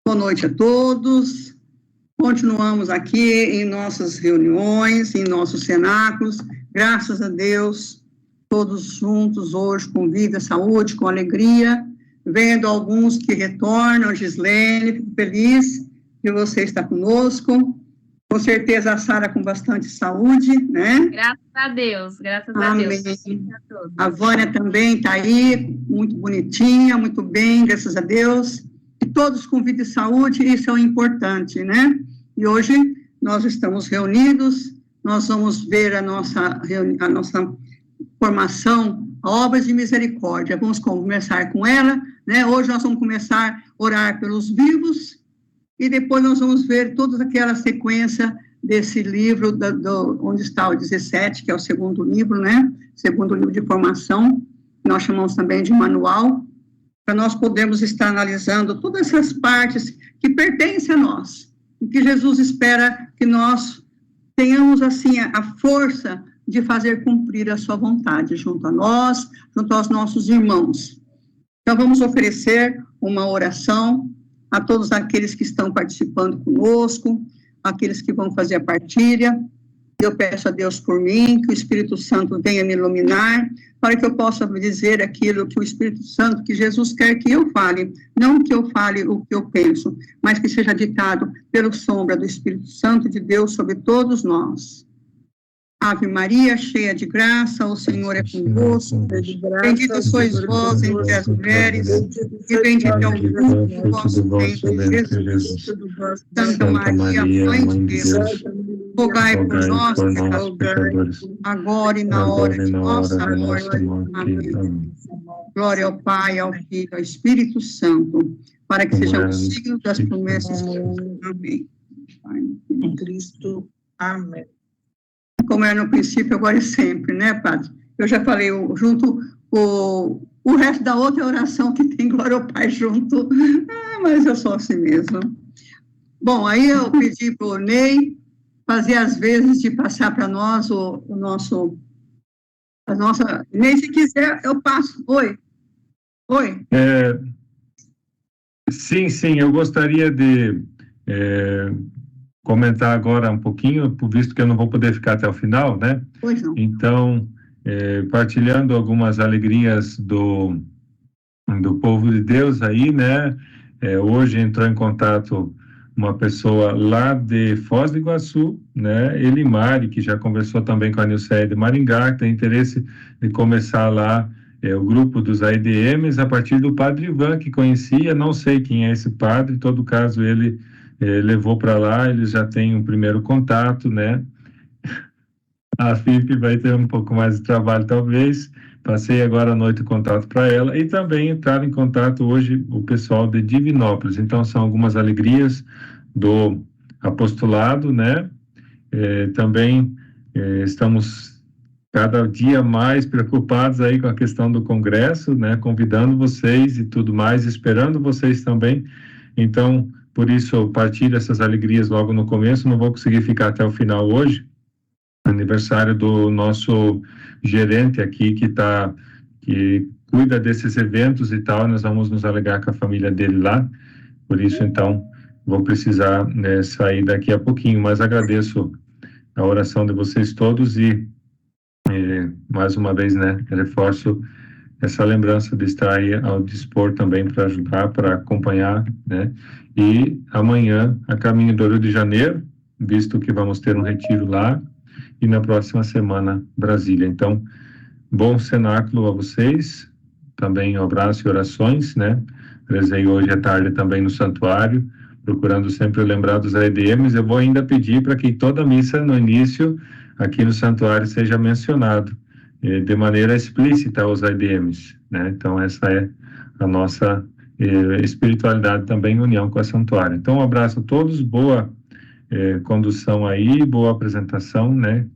Boa noite a todos. Continuamos aqui em nossas reuniões, em nossos cenáculos. Graças a Deus, todos juntos hoje, com vida, saúde, com alegria. Vendo alguns que retornam, Gislene, fico feliz que você está conosco. Com certeza a Sara com bastante saúde, né? Graças a Deus, graças Amém. a Deus. A Vânia também está aí, muito bonitinha, muito bem, graças a Deus. E todos com vida e saúde, isso é importante, né? E hoje nós estamos reunidos, nós vamos ver a nossa formação, Obras de Misericórdia. Vamos começar com ela, né? Hoje nós vamos começar a orar pelos vivos, e depois nós vamos ver toda aquela sequência desse livro, onde está o 17, que é o segundo livro, né? Segundo livro de formação, que nós chamamos também de manual, para nós podermos estar analisando todas essas partes que pertencem a nós, e que Jesus espera que nós tenhamos, assim, a força de fazer cumprir a sua vontade, junto a nós, junto aos nossos irmãos. Então, vamos oferecer uma oração a todos aqueles que estão participando conosco, aqueles que vão fazer a partilha. Eu peço a Deus por mim, que o Espírito Santo venha me iluminar, para que eu possa dizer aquilo que o Espírito Santo, que Jesus quer que eu fale, não que eu fale o que eu penso, mas que seja ditado pela sombra do Espírito Santo de Deus sobre todos nós. Ave Maria, cheia de graça, o Senhor é convosco, bendita sois vós entre as mulheres, e bendito é o fruto do vosso ventre, Jesus. Santa Maria, Mãe de Deus, rogai por nós, pecadores, agora e na hora de nossa morte. Amém. Glória ao Pai, ao Filho, ao Espírito Santo, para que sejamos signos das promessas. Amém. Em Cristo. Amém. Como era no princípio, agora e sempre, né, Padre? Eu já falei, junto o resto da outra oração que tem glória ao Pai junto, mas eu sou assim mesmo. Bom, aí eu pedi para o Ney fazer as vezes de passar para nós a nossa... Ney, se quiser, eu passo. Oi. Sim, eu gostaria de... comentar agora um pouquinho, visto que eu não vou poder ficar até o final, né? Pois não. Então, partilhando algumas alegrias do povo de Deus aí, né? Hoje entrou em contato uma pessoa lá de Foz do Iguaçu, né? Elimari, que já conversou também com a Nilceia de Maringá, que tem interesse de começar lá o grupo dos AIDMs a partir do Padre Ivan, que conhecia, não sei quem é esse padre, em todo caso ele levou para lá, eles já têm um primeiro contato, né? A FIP vai ter um pouco mais de trabalho, talvez. Passei agora à noite o contato para ela, e também entraram em contato hoje o pessoal de Divinópolis. Então, são algumas alegrias do apostolado, né? Também estamos cada dia mais preocupados aí com a questão do congresso, né? Convidando vocês e tudo mais, esperando vocês também. Então, por isso, eu partilho essas alegrias logo no começo, não vou conseguir ficar até o final hoje. Aniversário do nosso gerente aqui, que cuida desses eventos e tal, nós vamos nos alegar com a família dele lá. Por isso, então, vou precisar, né, sair daqui a pouquinho, mas agradeço a oração de vocês todos e, mais uma vez, né, reforço essa lembrança de estar aí ao dispor também para ajudar, para acompanhar, né? E amanhã, a caminho do Rio de Janeiro, visto que vamos ter um retiro lá, e na próxima semana, Brasília. Então, bom cenáculo a vocês, também um abraço e orações, né? Rezei hoje à tarde também no santuário, procurando sempre lembrar dos AIDMs. Eu vou ainda pedir para que toda missa, no início, aqui no santuário, seja mencionado de maneira explícita aos AIDMs, né? Então, essa é a nossa espiritualidade também em união com a santuária. Então, um abraço a todos, boa condução aí, boa apresentação, né?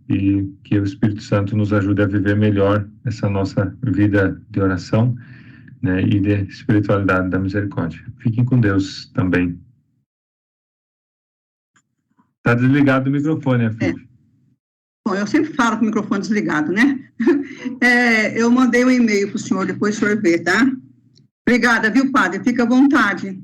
E que o Espírito Santo nos ajude a viver melhor essa nossa vida de oração, né? E de espiritualidade da misericórdia. Fiquem com Deus também. Está desligado o microfone, Filipe. Bom, eu sempre falo com o microfone desligado, né? Eu mandei um e-mail para o senhor, depois o senhor vê, tá? Obrigada, viu, padre? Fica à vontade.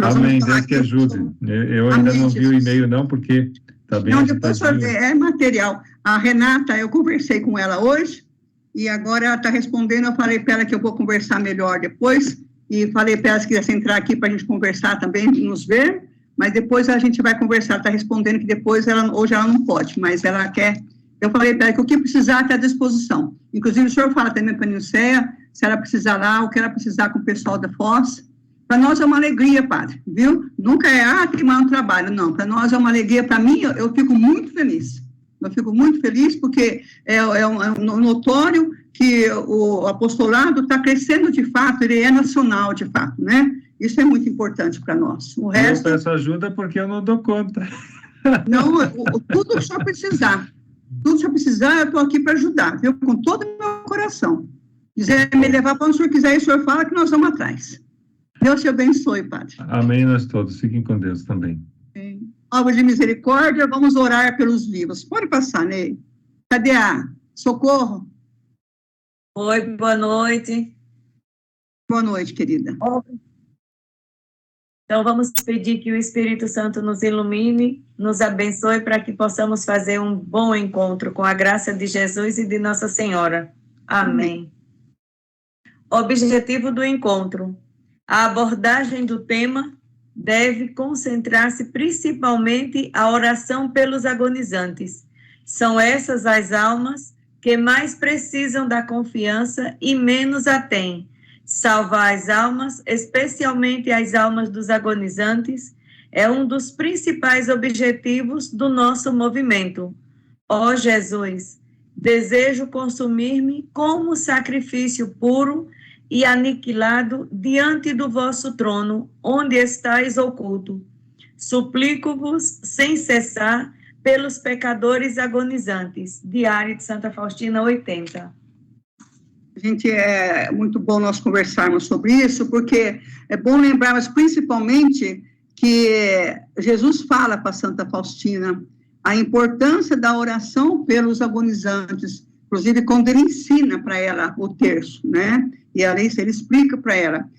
Amém, Deus que ajude. Eu ainda não vi o e-mail não, porque está bem Não, depois agitadinho. é material. A Renata, eu conversei com ela hoje, e agora ela está respondendo, eu falei para ela que eu vou conversar melhor depois, e falei para ela se quisesse entrar aqui para a gente conversar também, nos ver, mas depois a gente vai conversar, está respondendo que depois, hoje ela não pode, mas ela quer, eu falei para ela que o que precisar está à disposição. Inclusive o senhor fala também para a Nilceia, se ela precisar lá, o que ela precisar com o pessoal da Foz. Para nós é uma alegria, padre, viu? Nunca é, que mal trabalho, não, para nós é uma alegria, para mim, eu fico muito feliz. Eu fico muito feliz porque é um notório que o apostolado está crescendo de fato, ele é nacional de fato, né? Isso é muito importante para nós. O resto... Eu peço ajuda porque eu não dou conta. Não, tudo que o senhor precisar. Tudo que o senhor precisar, eu estou aqui para ajudar, viu? Com todo o meu coração. Quiser me levar para onde o senhor quiser, o senhor fala que nós vamos atrás. Deus te abençoe, padre. Amém, nós todos. Fiquem com Deus também. Obra de misericórdia, vamos orar pelos vivos. Pode passar, Ney. Cadê a Socorro? Oi, boa noite. Boa noite, querida. Então, vamos pedir que o Espírito Santo nos ilumine, nos abençoe para que possamos fazer um bom encontro com a graça de Jesus e de Nossa Senhora. Amém. Objetivo do encontro. A abordagem do tema deve concentrar-se principalmente a oração pelos agonizantes. São essas as almas que mais precisam da confiança e menos a têm. Salvar as almas, especialmente as almas dos agonizantes, é um dos principais objetivos do nosso movimento. Ó Jesus, desejo consumir-me como sacrifício puro e aniquilado diante do vosso trono, onde estáis oculto. Suplico-vos sem cessar pelos pecadores agonizantes. Diário de Santa Faustina, 80. Gente, é muito bom nós conversarmos sobre isso, porque é bom lembrarmos principalmente que Jesus fala para Santa Faustina a importância da oração pelos agonizantes, inclusive quando ele ensina para ela o terço, né? E ali ele explica para ela,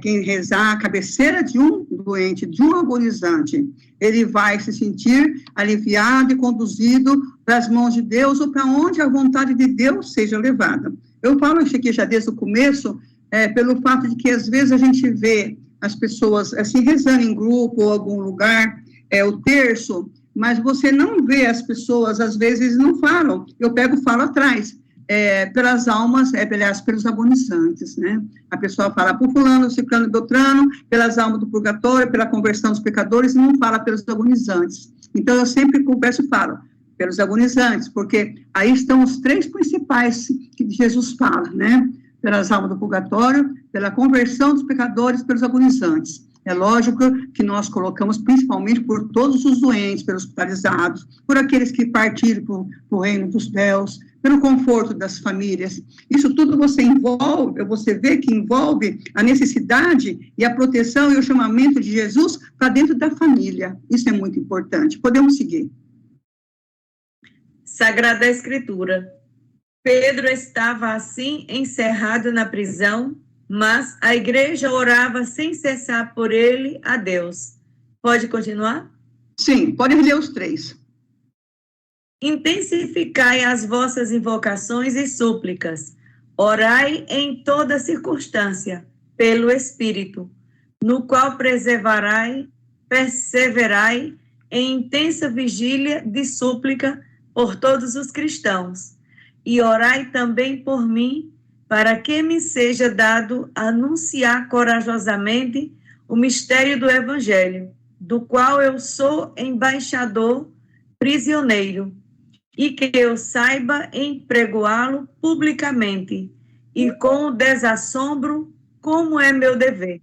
quem rezar a cabeceira de um doente, de um agonizante, ele vai se sentir aliviado e conduzido para as mãos de Deus ou para onde a vontade de Deus seja levada. Eu falo isso aqui já desde o começo, pelo fato de que às vezes a gente vê as pessoas assim rezando em grupo ou algum lugar, o terço, mas você não vê as pessoas, às vezes não falam, eu falo atrás, pelas almas, aliás, pelos agonizantes, né? A pessoa fala por fulano, ciclano, beltrano, pelas almas do purgatório, pela conversão dos pecadores, e não fala pelos agonizantes. Então, eu sempre converso e falo pelos agonizantes, porque aí estão os três principais que Jesus fala, né? Pelas almas do purgatório, pela conversão dos pecadores, pelos agonizantes. É lógico que nós colocamos principalmente por todos os doentes, pelos hospitalizados, por aqueles que partiram para o reino dos céus, pelo conforto das famílias. Isso tudo você vê que envolve a necessidade e a proteção e o chamamento de Jesus para dentro da família. Isso é muito importante. Podemos seguir. Sagrada Escritura. Pedro estava assim encerrado na prisão, mas a igreja orava sem cessar por ele a Deus. Pode continuar? Sim, pode ler os três. Intensificai as vossas invocações e súplicas. Orai em toda circunstância, pelo Espírito, no qual perseverai em intensa vigília de súplica por todos os cristãos. E orai também por mim, para que me seja dado anunciar corajosamente o mistério do Evangelho, do qual eu sou embaixador prisioneiro, e que eu saiba empregoá-lo publicamente, e com desassombro, como é meu dever.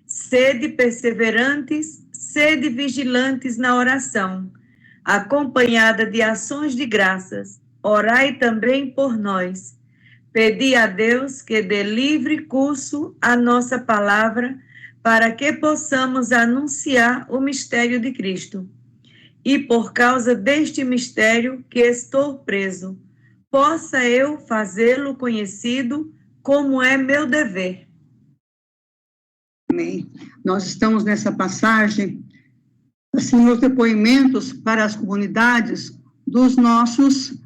Sede perseverantes, sede vigilantes na oração, acompanhada de ações de graças. Orai também por nós. Pedi a Deus que dê livre curso à nossa palavra, para que possamos anunciar o mistério de Cristo. E por causa deste mistério que estou preso, possa eu fazê-lo conhecido como é meu dever. Amém. nós estamos nessa passagem, assim, os depoimentos para as comunidades dos nossos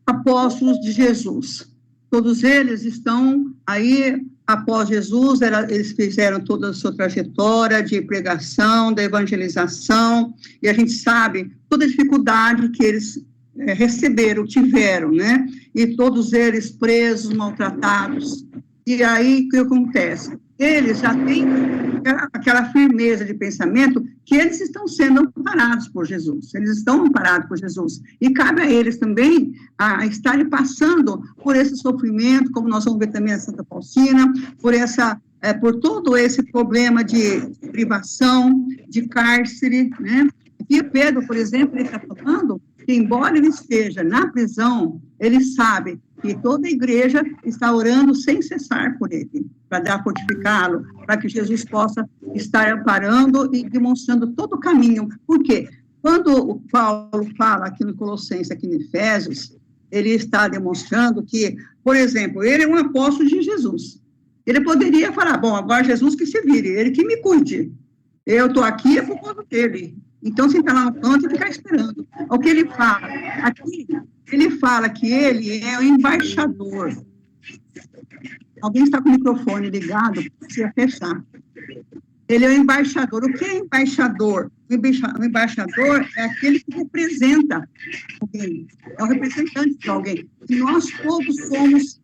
apóstolos de Jesus. Todos eles estão aí, após Jesus, eles fizeram toda a sua trajetória de pregação, da evangelização, e a gente sabe toda a dificuldade que eles receberam, tiveram, né? E todos eles presos, maltratados. E aí, o que acontece? Eles já têm aquela firmeza de pensamento que eles estão sendo amparados por Jesus, eles estão amparados por Jesus, e cabe a eles também a estarem passando por esse sofrimento, como nós vamos ver também na Santa Faustina, por todo esse problema de privação, de cárcere, né? Aqui Pedro, por exemplo, ele está falando que, embora ele esteja na prisão, ele sabe que toda a igreja está orando sem cessar por ele, para fortificá-lo, para que Jesus possa estar amparando e demonstrando todo o caminho. Por quê? Quando o Paulo fala aqui no Colossenses, aqui em Efésios, ele está demonstrando que, por exemplo, ele é um apóstolo de Jesus. Ele poderia falar, bom, agora Jesus que se vire, ele que me cuide. Eu estou aqui é por conta dele. Então, sentar lá no canto e ficar esperando. O que ele fala? Aqui, ele fala que ele é o embaixador. Alguém está com o microfone ligado? Precisa fechar. Ele é o embaixador. O que é embaixador? O embaixador é aquele que representa alguém. É o representante de alguém. E nós todos somos,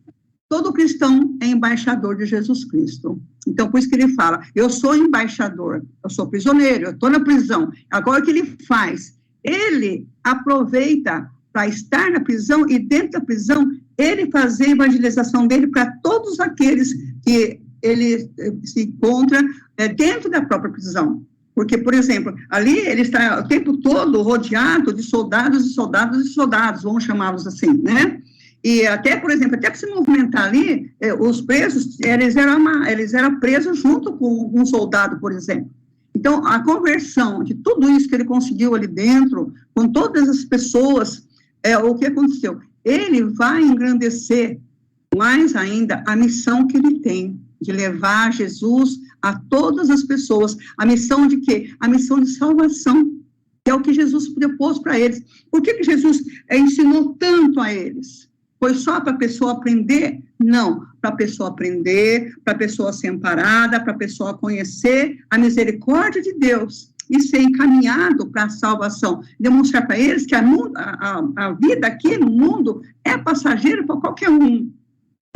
todo cristão é embaixador de Jesus Cristo. Então, por isso que ele fala, eu sou embaixador, eu sou prisioneiro, eu estou na prisão. Agora, o que ele faz? Ele aproveita para estar na prisão e, dentro da prisão, ele fazer a evangelização dele para todos aqueles que ele se encontra dentro da própria prisão. Porque, por exemplo, ali ele está o tempo todo rodeado de soldados e soldados e soldados, vamos chamá-los assim, né? E até, por exemplo, até para se movimentar ali, os presos, eles eram presos junto com um soldado, por exemplo. Então, a conversão de tudo isso que ele conseguiu ali dentro, com todas as pessoas, o que aconteceu? Ele vai engrandecer mais ainda a missão que ele tem, de levar Jesus a todas as pessoas. A missão de quê? A missão de salvação, que é o que Jesus propôs para eles. Por que Jesus ensinou tanto a eles? Foi só para a pessoa aprender? Não, para a pessoa aprender, para a pessoa ser amparada, para a pessoa conhecer a misericórdia de Deus e ser encaminhado para a salvação. Demonstrar para eles que a vida aqui no mundo é passageira para qualquer um.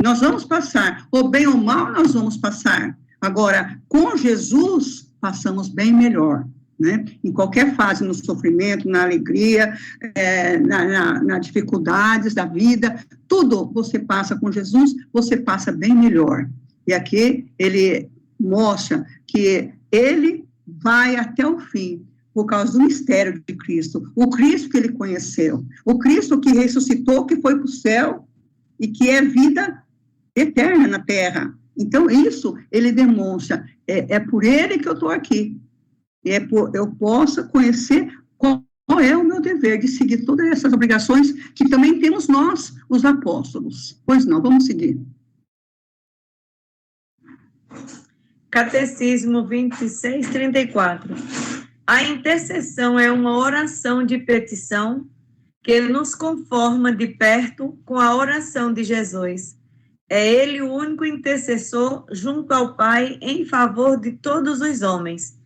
Nós vamos passar, ou bem ou mal, nós vamos passar. Agora, com Jesus, passamos bem melhor. Né? Em qualquer fase, no sofrimento, na alegria, nas dificuldades da vida, tudo você passa com Jesus, você passa bem melhor. E aqui ele mostra que ele vai até o fim, por causa do mistério de Cristo, o Cristo que ele conheceu, o Cristo que ressuscitou, que foi para o céu, e que é vida eterna na terra. Então, isso ele demonstra, é por ele que eu estou aqui. Eu possa conhecer qual é o meu dever de seguir todas essas obrigações que também temos nós, os apóstolos. Pois não, vamos seguir. Catecismo 2634. A intercessão é uma oração de petição que nos conforma de perto com a oração de Jesus. É ele o único intercessor junto ao Pai em favor de todos os homens,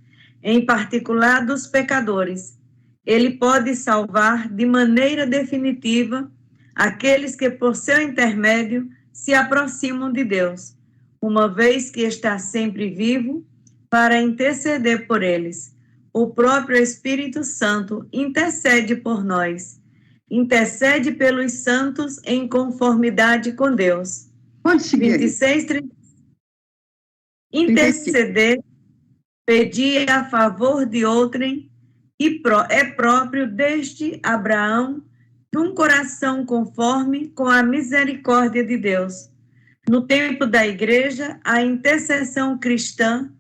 em particular dos pecadores. Ele pode salvar de maneira definitiva aqueles que, por seu intermédio, se aproximam de Deus, uma vez que está sempre vivo para interceder por eles. O próprio Espírito Santo intercede por nós, intercede pelos santos em conformidade com Deus. Pode seguir. 26:30. Interceder, pedir a favor de outrem, e é próprio desde Abraão, num coração conforme com a misericórdia de Deus. No tempo da igreja, a intercessão cristã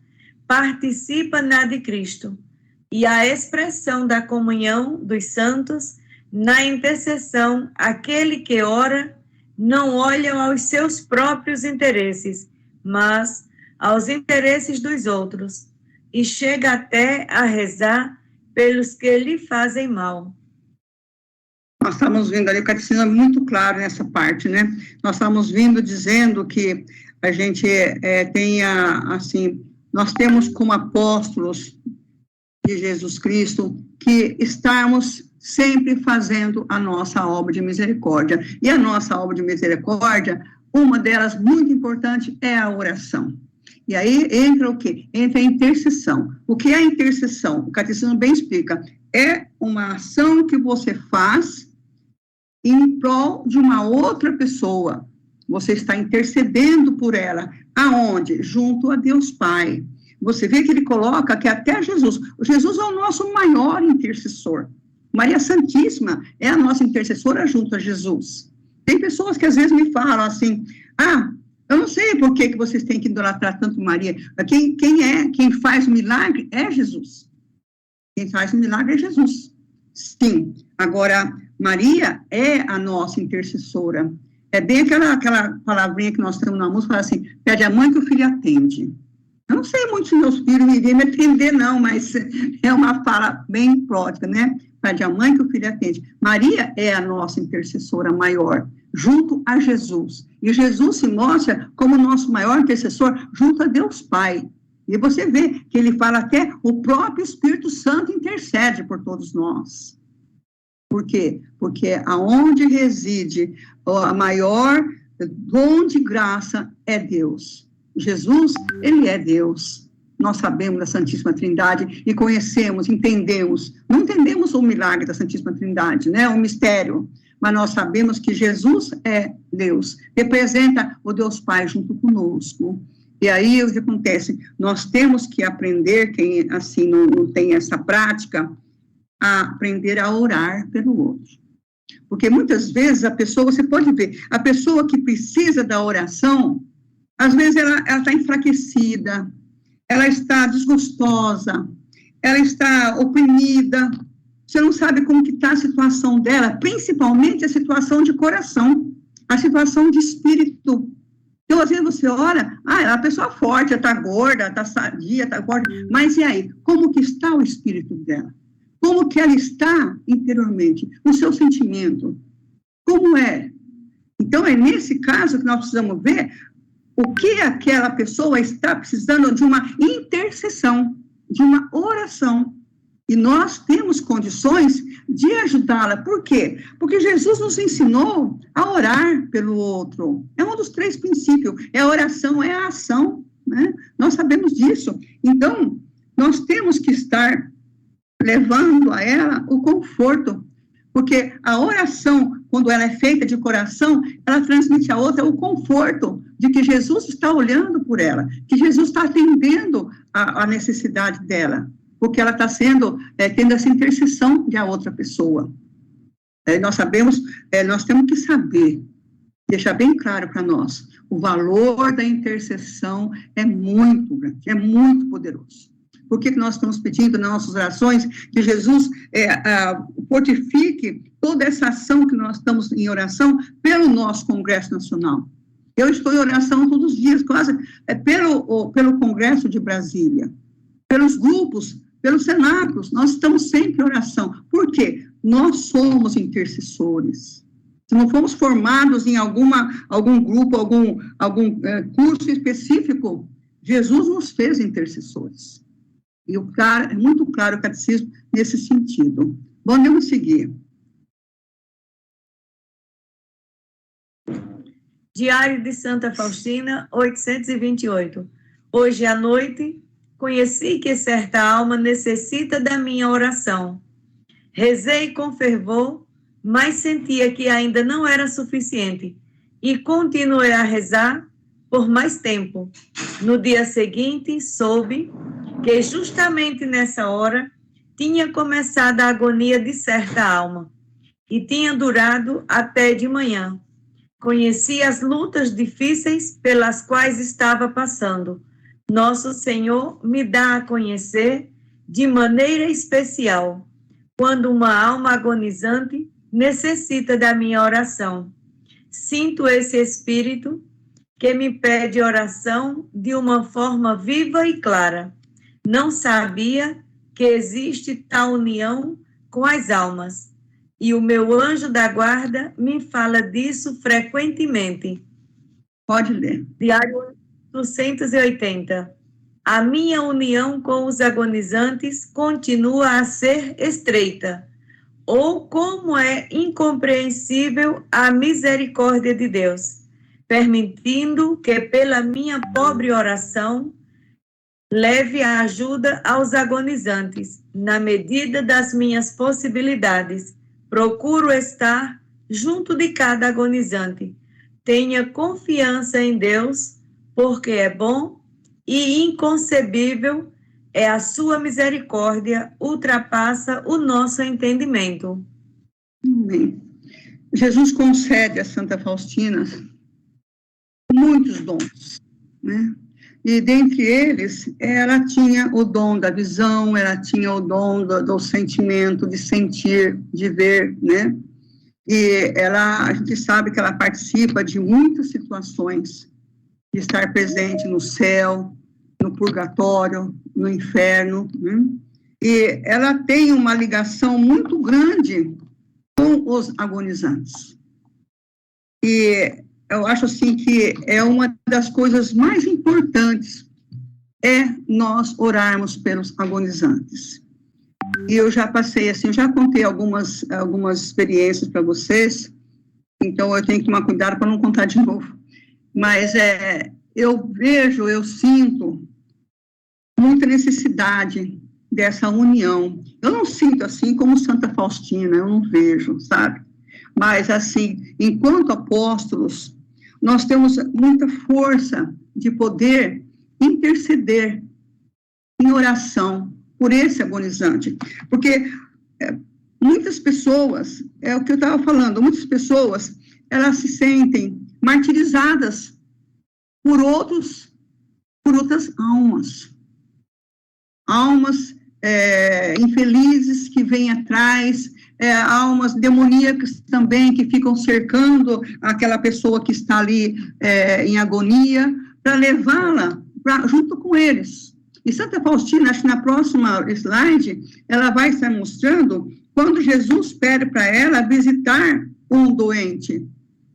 participa na de Cristo, e a expressão da comunhão dos santos na intercessão, aquele que ora não olha aos seus próprios interesses, mas aos interesses dos outros. e chega até a rezar pelos que lhe fazem mal. Nós estamos vendo ali, o catecismo é muito claro nessa parte, né? Nós estamos vindo dizendo que a gente nós temos como apóstolos de Jesus Cristo que estamos sempre fazendo a nossa obra de misericórdia. E a nossa obra de misericórdia, uma delas muito importante é a oração. E aí entra o quê? Entra a intercessão. O que é a intercessão? O catecismo bem explica. É uma ação que você faz em prol de uma outra pessoa. Você está intercedendo por ela. Aonde? Junto a Deus Pai. Você vê que ele coloca que até Jesus. Jesus é o nosso maior intercessor. Maria Santíssima é a nossa intercessora junto a Jesus. Tem pessoas que às vezes me falam assim, eu não sei por que vocês têm que idolatrar tanto Maria. Quem faz o milagre é Jesus. Quem faz o milagre é Jesus. Sim. Agora, Maria é a nossa intercessora. É bem aquela palavrinha que nós temos na música, fala assim, pede a mãe que o filho atende. Eu não sei muito se meus filhos iriam me atender, não, mas é uma fala bem pródica, né? Pede a mãe que o filho atende. Maria é a nossa intercessora maior, junto a Jesus. E Jesus se mostra como nosso maior intercessor junto a Deus Pai. E você vê que ele fala até o próprio Espírito Santo intercede por todos nós. Por quê? Porque aonde reside a maior dom de graça é Deus. Jesus, ele é Deus. Nós sabemos da Santíssima Trindade e conhecemos, entendemos. Não entendemos o milagre da Santíssima Trindade, né? O mistério. Mas nós sabemos que Jesus é Deus. Representa o Deus Pai junto conosco. E aí o que acontece? Nós temos que aprender, quem assim não tem essa prática, a aprender a orar pelo outro. Porque muitas vezes a pessoa, você pode ver, a pessoa que precisa da oração, às vezes ela está enfraquecida, ela está desgostosa, ela está oprimida, você não sabe como que está a situação dela, principalmente a situação de coração, a situação de espírito. Então, às vezes você ora, é uma pessoa forte, está gorda, está sadia, está forte, mas e aí? Como que está o espírito dela? Como que ela está interiormente? O seu sentimento? Como é? Então, é nesse caso que nós precisamos ver o que aquela pessoa está precisando de uma intercessão, de uma oração. E nós temos condições de ajudá-la. Por quê? Porque Jesus nos ensinou a orar pelo outro. É um dos 3 princípios. É a oração, é a ação, né? Nós sabemos disso. Então, nós temos que estar levando a ela o conforto. Porque a oração, quando ela é feita de coração, ela transmite a outra o conforto de que Jesus está olhando por ela, que Jesus está atendendo a necessidade dela, porque ela está tendo essa intercessão de a outra pessoa. Nós sabemos, nós temos que saber, deixar bem claro para nós, o valor da intercessão é muito grande, é muito poderoso. Por que nós estamos pedindo nas nossas orações que Jesus fortifique toda essa ação que nós estamos em oração pelo nosso Congresso Nacional? Eu estou em oração todos os dias, quase, pelo Congresso de Brasília, pelos grupos, pelos cenáculos, nós estamos sempre em oração. Por quê? Nós somos intercessores. Se não fomos formados em algum grupo, algum curso específico, Jesus nos fez intercessores. E é muito claro o catecismo nesse sentido. Bom, vamos seguir. Diário de Santa Faustina, 828. Hoje à noite, conheci que certa alma necessita da minha oração. Rezei com fervor, mas sentia que ainda não era suficiente, e continuei a rezar por mais tempo. No dia seguinte, soube que justamente nessa hora tinha começado a agonia de certa alma, e tinha durado até de manhã. Conheci as lutas difíceis pelas quais estava passando. Nosso Senhor me dá a conhecer de maneira especial, quando uma alma agonizante necessita da minha oração. Sinto esse Espírito que me pede oração de uma forma viva e clara. Não sabia que existe tal união com as almas, e o meu anjo da guarda me fala disso frequentemente. Pode ler. Diário 280. A minha união com os agonizantes continua a ser estreita, ou como é incompreensível a misericórdia de Deus, permitindo que pela minha pobre oração leve a ajuda aos agonizantes, na medida das minhas possibilidades. Procuro estar junto de cada agonizante. Tenha confiança em Deus, porque é bom e inconcebível é a sua misericórdia, ultrapassa o nosso entendimento. Amém. Jesus concede a Santa Faustina muitos dons, né? E dentre eles, ela tinha o dom da visão, ela tinha o dom do sentimento, de sentir, de ver, né? E a gente sabe que ela participa de muitas situações, de estar presente no céu, no purgatório, no inferno, né? E ela tem uma ligação muito grande com os agonizantes. E eu acho assim que é uma das coisas mais importantes é nós orarmos pelos agonizantes. E eu já passei assim, eu já contei algumas experiências para vocês, então eu tenho que tomar cuidado para não contar de novo. Mas eu sinto muita necessidade dessa união. Eu não sinto assim como Santa Faustina, eu não vejo, sabe? Mas assim, enquanto apóstolos, nós temos muita força de poder interceder em oração por esse agonizante. Porque muitas pessoas, é o que eu estava falando, muitas pessoas, elas se sentem martirizadas por outras almas. Almas infelizes que vêm atrás, almas demoníacas também que ficam cercando aquela pessoa que está ali em agonia, para levá-la junto com eles. E Santa Faustina, acho que na próxima slide, ela vai estar mostrando quando Jesus pede para ela visitar um doente.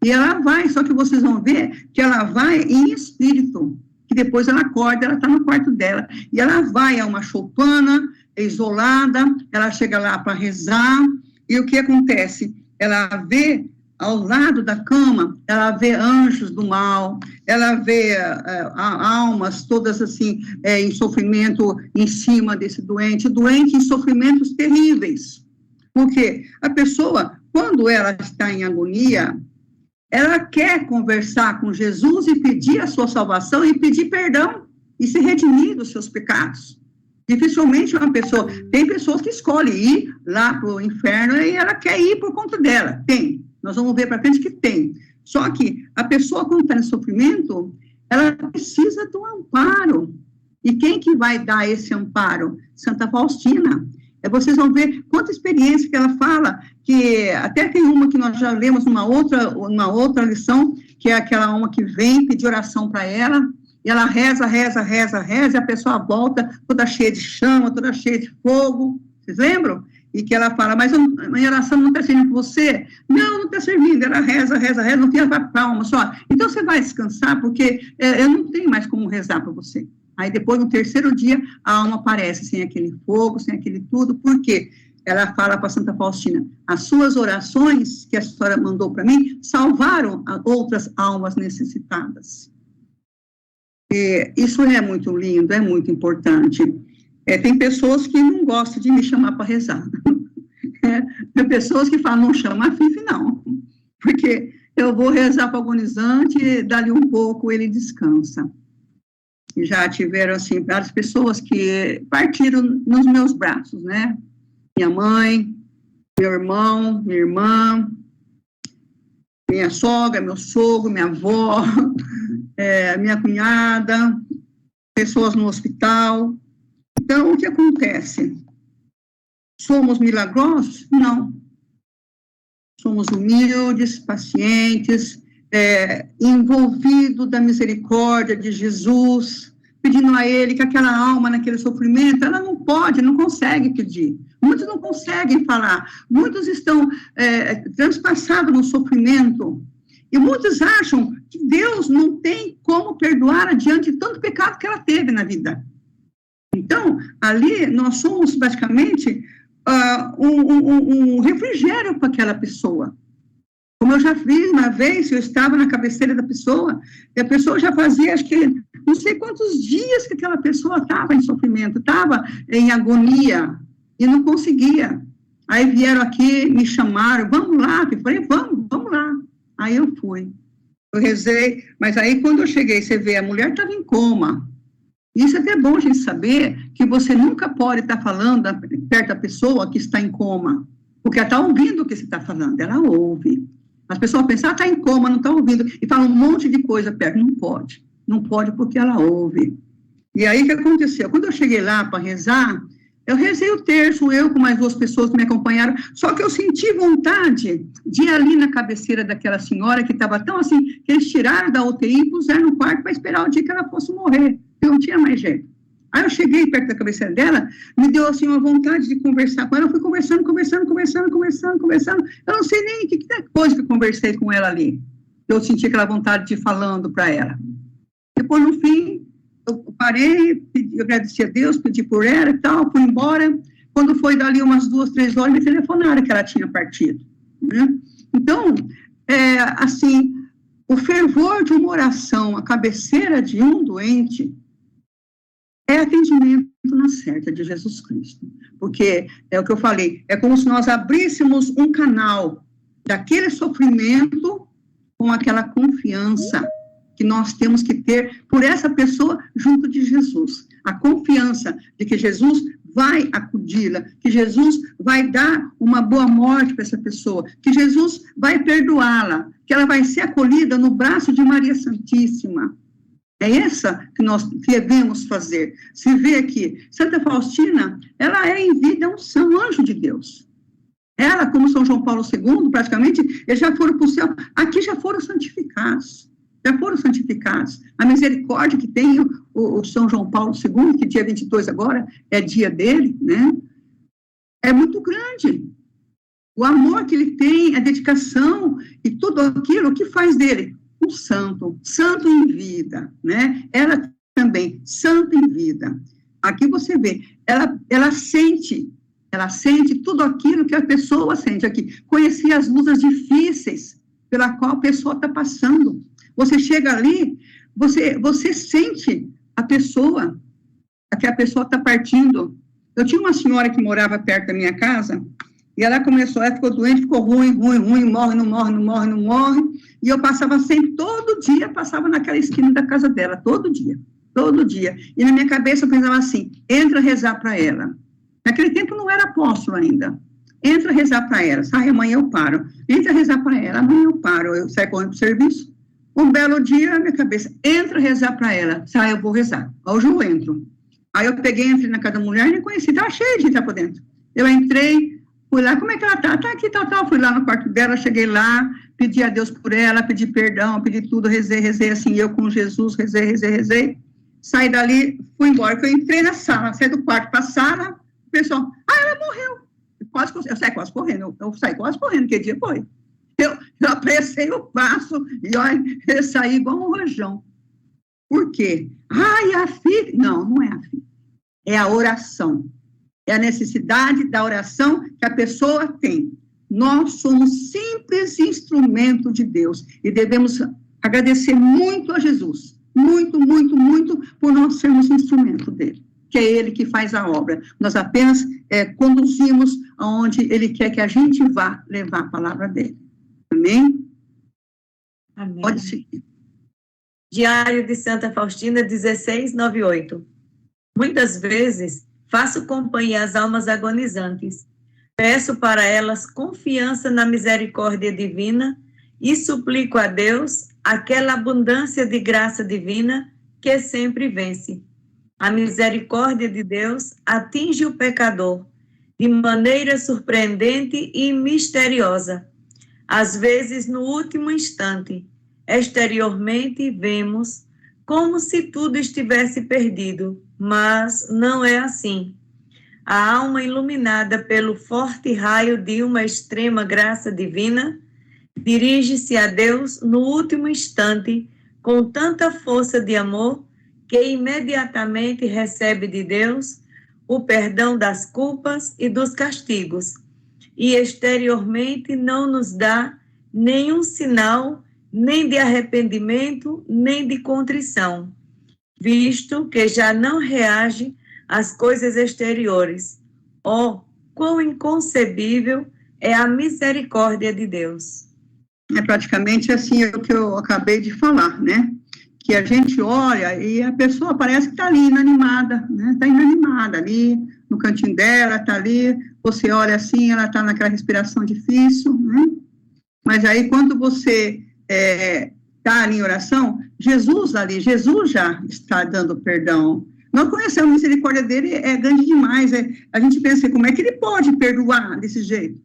E ela vai, só que vocês vão ver que ela vai em espírito, que depois ela acorda, ela está no quarto dela, e ela vai a uma choupana, isolada, ela chega lá para rezar, e o que acontece? Ela vê ao lado da cama, ela vê anjos do mal, ela vê almas todas assim, em sofrimento em cima desse doente em sofrimentos terríveis. Porque a pessoa, quando ela está em agonia, ela quer conversar com Jesus e pedir a sua salvação e pedir perdão e se redimir dos seus pecados. Dificilmente uma pessoa, tem pessoas que escolhem ir lá para o inferno e ela quer ir por conta dela, tem, nós vamos ver para frente que tem, só que a pessoa quando está em sofrimento, ela precisa do amparo, e quem que vai dar esse amparo? Santa Faustina. Vocês vão ver quanta experiência que ela fala, que até tem uma que nós já lemos numa outra lição, que é aquela alma que vem pedir oração para ela, e ela reza, e a pessoa volta toda cheia de chama, toda cheia de fogo, vocês lembram? E que ela fala, mas a minha oração não está servindo para você? Não está servindo, ela reza, no fim ela vai para a alma só. Então você vai descansar, porque eu não tenho mais como rezar para você. Aí depois, no terceiro dia, a alma aparece sem aquele fogo, sem aquele tudo, por quê? Ela fala para Santa Faustina, as suas orações que a senhora mandou para mim, salvaram outras almas necessitadas. Isso é muito lindo, é muito importante. Tem pessoas que não gostam de me chamar para rezar. Tem pessoas que falam, não chama a Fifi, não. Porque eu vou rezar para o agonizante e dali um pouco ele descansa. Já tiveram, assim, várias pessoas que partiram nos meus braços, né? Minha mãe, meu irmão, minha irmã, minha sogra, meu sogro, minha avó, minha cunhada, pessoas no hospital. Então, o que acontece? Somos milagrosos? Não. Somos humildes, pacientes, envolvidos da misericórdia de Jesus, pedindo a ele que aquela alma naquele sofrimento, ela não pode, não consegue pedir. Muitos não conseguem falar, muitos estão transpassados no sofrimento, e muitos acham que Deus não tem como perdoar diante de tanto pecado que ela teve na vida. Então, ali nós somos basicamente um refrigério para aquela pessoa. Como eu já fiz uma vez, eu estava na cabeceira da pessoa, e a pessoa já fazia, acho que, não sei quantos dias que aquela pessoa estava em sofrimento, estava em agonia, e não conseguia. Aí vieram aqui, me chamaram, vamos lá, eu falei, vamos lá. Aí eu fui, eu rezei, mas aí quando eu cheguei, você vê, a mulher estava em coma. Isso é até bom a gente saber que você nunca pode estar falando perto da pessoa que está em coma, porque ela está ouvindo o que você está falando, ela ouve. As pessoas pensam, está em coma, não está ouvindo, e fala um monte de coisa perto. Não pode porque ela ouve. E aí o que aconteceu? Quando eu cheguei lá para rezar, eu rezei o terço, eu com mais 2 pessoas que me acompanharam, só que eu senti vontade de ir ali na cabeceira daquela senhora que estava tão assim, que eles tiraram da UTI e puseram no quarto para esperar o dia que ela fosse morrer. Eu não tinha mais jeito. Aí eu cheguei perto da cabeceira dela, me deu assim uma vontade de conversar com ela, eu fui conversando. Eu não sei nem que coisa que eu conversei com ela ali. Eu senti aquela vontade de ir falando para ela. Depois, no fim, eu parei, eu agradeci a Deus, pedi por ela e tal, fui embora. Quando foi dali umas 2, 3 horas, me telefonaram que ela tinha partido. Né? Então, assim, o fervor de uma oração, a cabeceira de um doente, é atendimento na certa de Jesus Cristo, porque é o que eu falei, é como se nós abríssemos um canal daquele sofrimento com aquela confiança que nós temos que ter por essa pessoa junto de Jesus, a confiança de que Jesus vai acudi-la, que Jesus vai dar uma boa morte para essa pessoa, que Jesus vai perdoá-la, que ela vai ser acolhida no braço de Maria Santíssima. É essa que nós devemos fazer. Se vê aqui, Santa Faustina, ela é em vida um anjo de Deus. Ela, como São João Paulo II, praticamente, eles já foram para o céu. Aqui já foram santificados. A misericórdia que tem o São João Paulo II, que dia 22 agora é dia dele, né? É muito grande. O amor que ele tem, a dedicação e tudo aquilo que faz dele um santo em vida, né? Ela também, santa em vida. Aqui você vê, ela sente tudo aquilo que a pessoa sente aqui. Conhecer as lutas difíceis pela qual a pessoa está passando. Você chega ali, você sente a pessoa, que a pessoa está partindo. Eu tinha uma senhora que morava perto da minha casa, e ela ficou doente, ficou ruim, morre, não morre, e eu passava sempre, todo dia, passava naquela esquina da casa dela, todo dia, e na minha cabeça eu pensava assim, entra a rezar para ela. Naquele tempo não era apóstolo ainda, entra a rezar para ela, sai, amanhã eu paro, entra a rezar para ela, amanhã eu paro, eu saio correndo para o serviço, um belo dia, na minha cabeça, entra a rezar para ela, sai, eu vou rezar, hoje eu entro. Aí eu entrei na casa da mulher, nem conheci, estava cheio de gente lá por dentro. Eu entrei, fui lá, como é que ela tá? Tá aqui, tal, fui lá no quarto dela, cheguei lá, pedi a Deus por ela, pedi perdão, pedi tudo, rezei assim, eu com Jesus, rezei, saí dali, fui embora, eu entrei na sala, saí do quarto para a sala, o pessoal, ela morreu, eu saí quase correndo, que dia foi? Eu apressei o passo, e olha, eu saí igual um rojão. Por quê? A fé, não é a fé, é a oração. É a necessidade da oração que a pessoa tem. Nós somos simples instrumento de Deus e devemos agradecer muito a Jesus, muito, por nós sermos instrumento dele, que é ele que faz a obra. Nós apenas conduzimos aonde ele quer que a gente vá levar a palavra dele. Amém? Amém. Pode seguir. Diário de Santa Faustina, 1698. Muitas vezes faço companhia às almas agonizantes, peço para elas confiança na misericórdia divina e suplico a Deus aquela abundância de graça divina que sempre vence. A misericórdia de Deus atinge o pecador de maneira surpreendente e misteriosa. Às vezes, no último instante, exteriormente vemos como se tudo estivesse perdido, mas não é assim. A alma iluminada pelo forte raio de uma extrema graça divina dirige-se a Deus no último instante com tanta força de amor que imediatamente recebe de Deus o perdão das culpas e dos castigos, e exteriormente não nos dá nenhum sinal nem de arrependimento, nem de contrição, visto que já não reage às coisas exteriores. Oh, quão inconcebível é a misericórdia de Deus! É praticamente assim o que eu acabei de falar, né? Que a gente olha e a pessoa parece que está ali, inanimada, né? Está inanimada ali, no cantinho dela, está ali, você olha assim, ela está naquela respiração difícil, né? Mas aí, quando você está ali em oração, Jesus já está dando perdão. Nós conhecemos a misericórdia dele, é grande demais, a gente pensa, como é que ele pode perdoar desse jeito?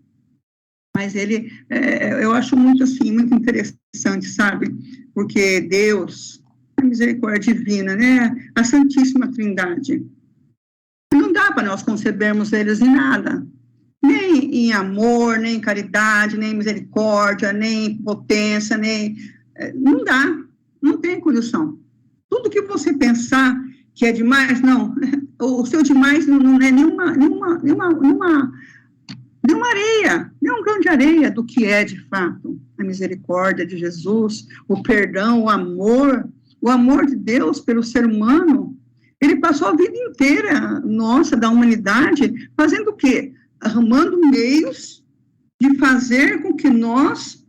Mas ele, eu acho muito assim, muito interessante, sabe? Porque Deus, a misericórdia divina, né? A Santíssima Trindade, não dá para nós concebermos eles em nada, nem em amor, nem em caridade, nem em misericórdia, nem em potência, nem... Não dá, não tem condição. Tudo que você pensar que é demais, não, o seu demais não é nenhuma areia, nem um grão de areia do que é de fato a misericórdia de Jesus, o perdão, o amor de Deus pelo ser humano. Ele passou a vida inteira, nossa, da humanidade, fazendo o quê? Arrumando meios de fazer com que nós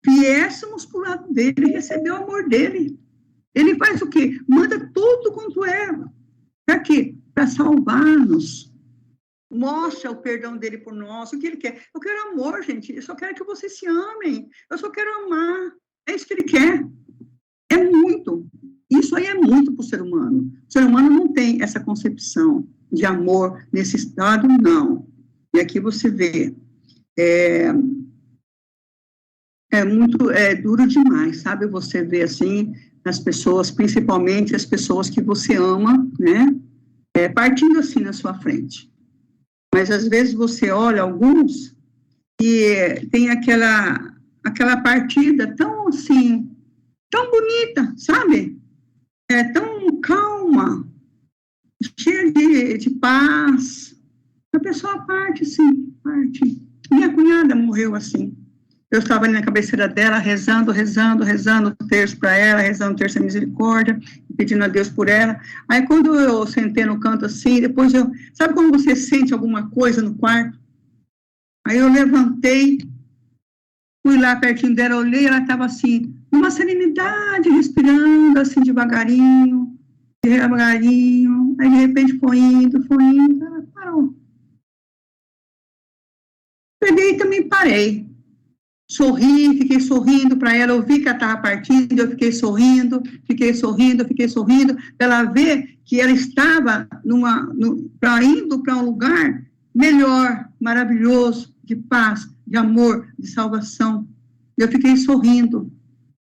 viéssemos para o lado dele, receber o amor dele. Ele faz o quê? Manda tudo quanto é. Para quê? Para salvar-nos. Mostra o perdão dele por nós, o que ele quer. Eu quero amor, gente, eu só quero que vocês se amem, eu só quero amar, é isso que ele quer. É muito, isso aí é muito para o ser humano. O ser humano não tem essa concepção de amor nesse estado, não. E aqui você vê, é duro demais, sabe? Você vê assim, as pessoas, principalmente as pessoas que você ama, né? Partindo assim na sua frente. Mas, às vezes, você olha alguns e tem aquela partida tão, assim, tão bonita, sabe? Tão calma, cheia de paz. A pessoa parte, assim, parte. Minha cunhada morreu assim. Eu estava ali na cabeceira dela, rezando o terço para ela, rezando o terço da misericórdia, pedindo a Deus por ela. Aí, quando eu sentei no canto assim, depois sabe quando você sente alguma coisa no quarto? Aí eu levantei, fui lá pertinho dela, olhei, ela estava assim, numa serenidade, respirando assim devagarinho, aí de repente foi indo, ela parou. Peguei e também parei. Sorri, fiquei sorrindo para ela, eu vi que ela estava partindo, eu fiquei sorrindo, para ela ver que ela estava indo para um lugar melhor, maravilhoso, de paz, de amor, de salvação. Eu fiquei sorrindo.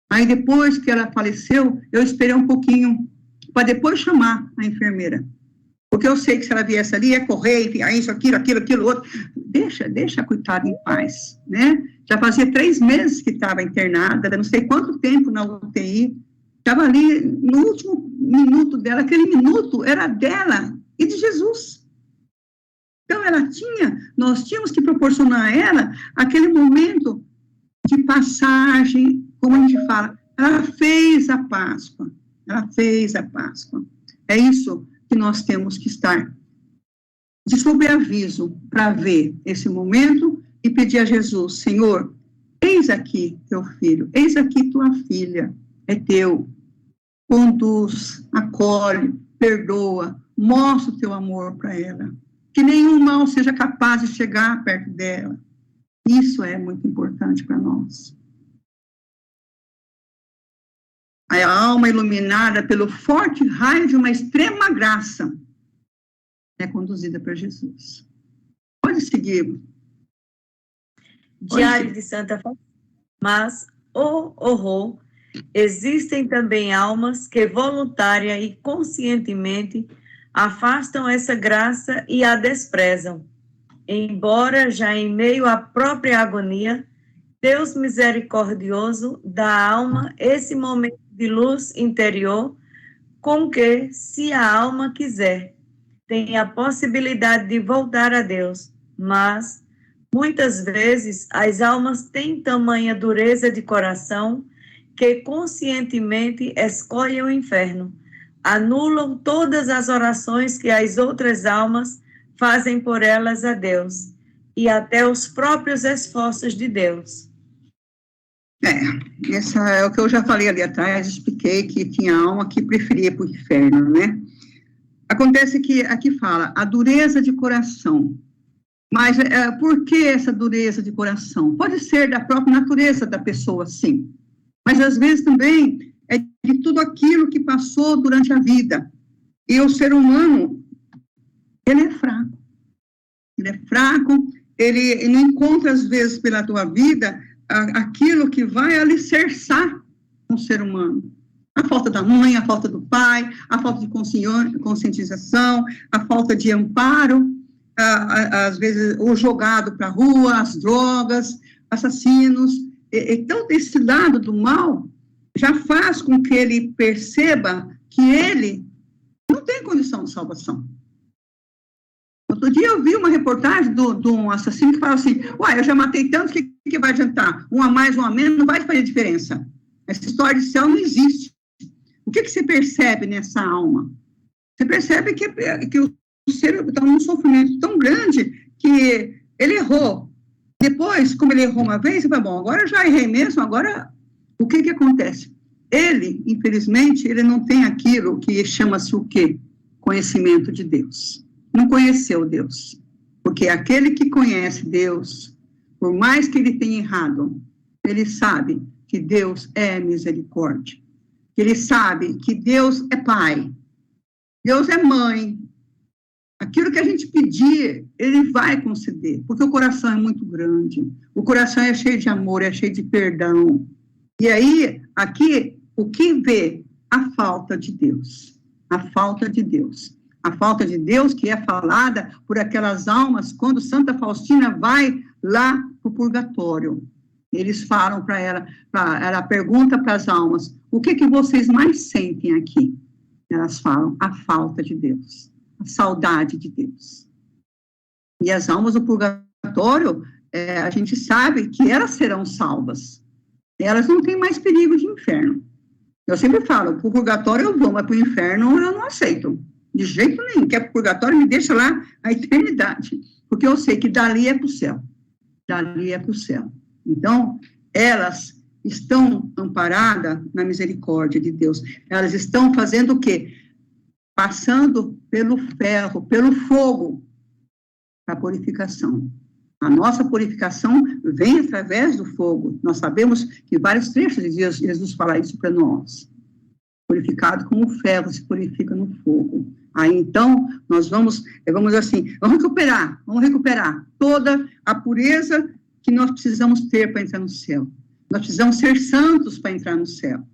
Aí depois que ela faleceu, eu esperei um pouquinho, para depois chamar a enfermeira. Porque eu sei que se ela viesse ali, ia correr, enfiar isso, aquilo, outro. Deixa a coitada em paz, né? Já fazia 3 meses que estava internada, não sei quanto tempo na UTI, estava ali no último minuto dela, aquele minuto era dela e de Jesus. Então, nós tínhamos que proporcionar a ela aquele momento de passagem, como a gente fala, ela fez a Páscoa. É isso que nós temos que estar de sobreaviso para ver esse momento e pedir a Jesus, Senhor, eis aqui teu filho, eis aqui tua filha, é teu, conduz, acolhe, perdoa, mostra o teu amor para ela, que nenhum mal seja capaz de chegar perto dela. Isso é muito importante para nós. A alma iluminada pelo forte raio de uma extrema graça é conduzida por Jesus. Pode seguir. Diário de Santa Faustina. Mas o horror existem também almas que voluntária e conscientemente afastam essa graça e a desprezam. Embora já em meio à própria agonia, Deus misericordioso dá à alma esse momento de luz interior com que, se a alma quiser, tem a possibilidade de voltar a Deus, mas muitas vezes as almas têm tamanha dureza de coração que conscientemente escolhem o inferno, anulam todas as orações que as outras almas fazem por elas a Deus, e até os próprios esforços de Deus. Essa é o que eu já falei ali atrás, expliquei que tinha alma que preferia para o inferno, né? Acontece que aqui fala a dureza de coração. Mas por que essa dureza de coração? Pode ser da própria natureza da pessoa, sim. Mas às vezes também é de tudo aquilo que passou durante a vida. E o ser humano, ele é fraco. Ele é fraco, ele não encontra às vezes pela tua vida aquilo que vai alicerçar um ser humano. A falta da mãe, a falta do pai, a falta de conscientização, a falta de amparo, às vezes o jogado para a rua, as drogas, assassinos. Então, desse lado do mal, já faz com que ele perceba que ele não tem condição de salvação. Outro dia eu vi uma reportagem de um assassino que fala assim, eu já matei tantos, o que vai adiantar? Um a mais, um a menos, não vai fazer diferença. Essa história de céu não existe. O que você percebe nessa alma? Você percebe que o ser está num sofrimento tão grande que ele errou. Depois, como ele errou uma vez, você fala, bom, agora eu já errei mesmo, agora o que acontece? Ele, infelizmente, ele não tem aquilo que chama-se o quê? Conhecimento de Deus. Não conheceu Deus. Porque aquele que conhece Deus, por mais que ele tenha errado, ele sabe que Deus é misericórdia. Ele sabe que Deus é pai. Deus é mãe. Aquilo que a gente pedir, ele vai conceder. Porque o coração é muito grande. O coração é cheio de amor, é cheio de perdão. E aí, aqui, o que vê? A falta de Deus. A falta de Deus. A falta de Deus que é falada por aquelas almas quando Santa Faustina vai lá para o purgatório. Eles falam para ela pergunta para as almas, o que vocês mais sentem aqui? Elas falam, a falta de Deus, a saudade de Deus. E as almas do purgatório, a gente sabe que elas serão salvas. Elas não têm mais perigo de inferno. Eu sempre falo, para o purgatório eu vou, mas para o inferno eu não aceito. De jeito nenhum, quer para o purgatório, me deixa lá a eternidade. Porque eu sei que dali é para o céu. Dali é para o céu. Então, elas estão amparadas na misericórdia de Deus. Elas estão fazendo o quê? Passando pelo ferro, pelo fogo, a purificação. A nossa purificação vem através do fogo. Nós sabemos que vários trechos de Jesus fala isso para nós. Purificado como o ferro se purifica no fogo. Aí, então, nós vamos recuperar toda a pureza que nós precisamos ter para entrar no céu. Nós precisamos ser santos para entrar no céu.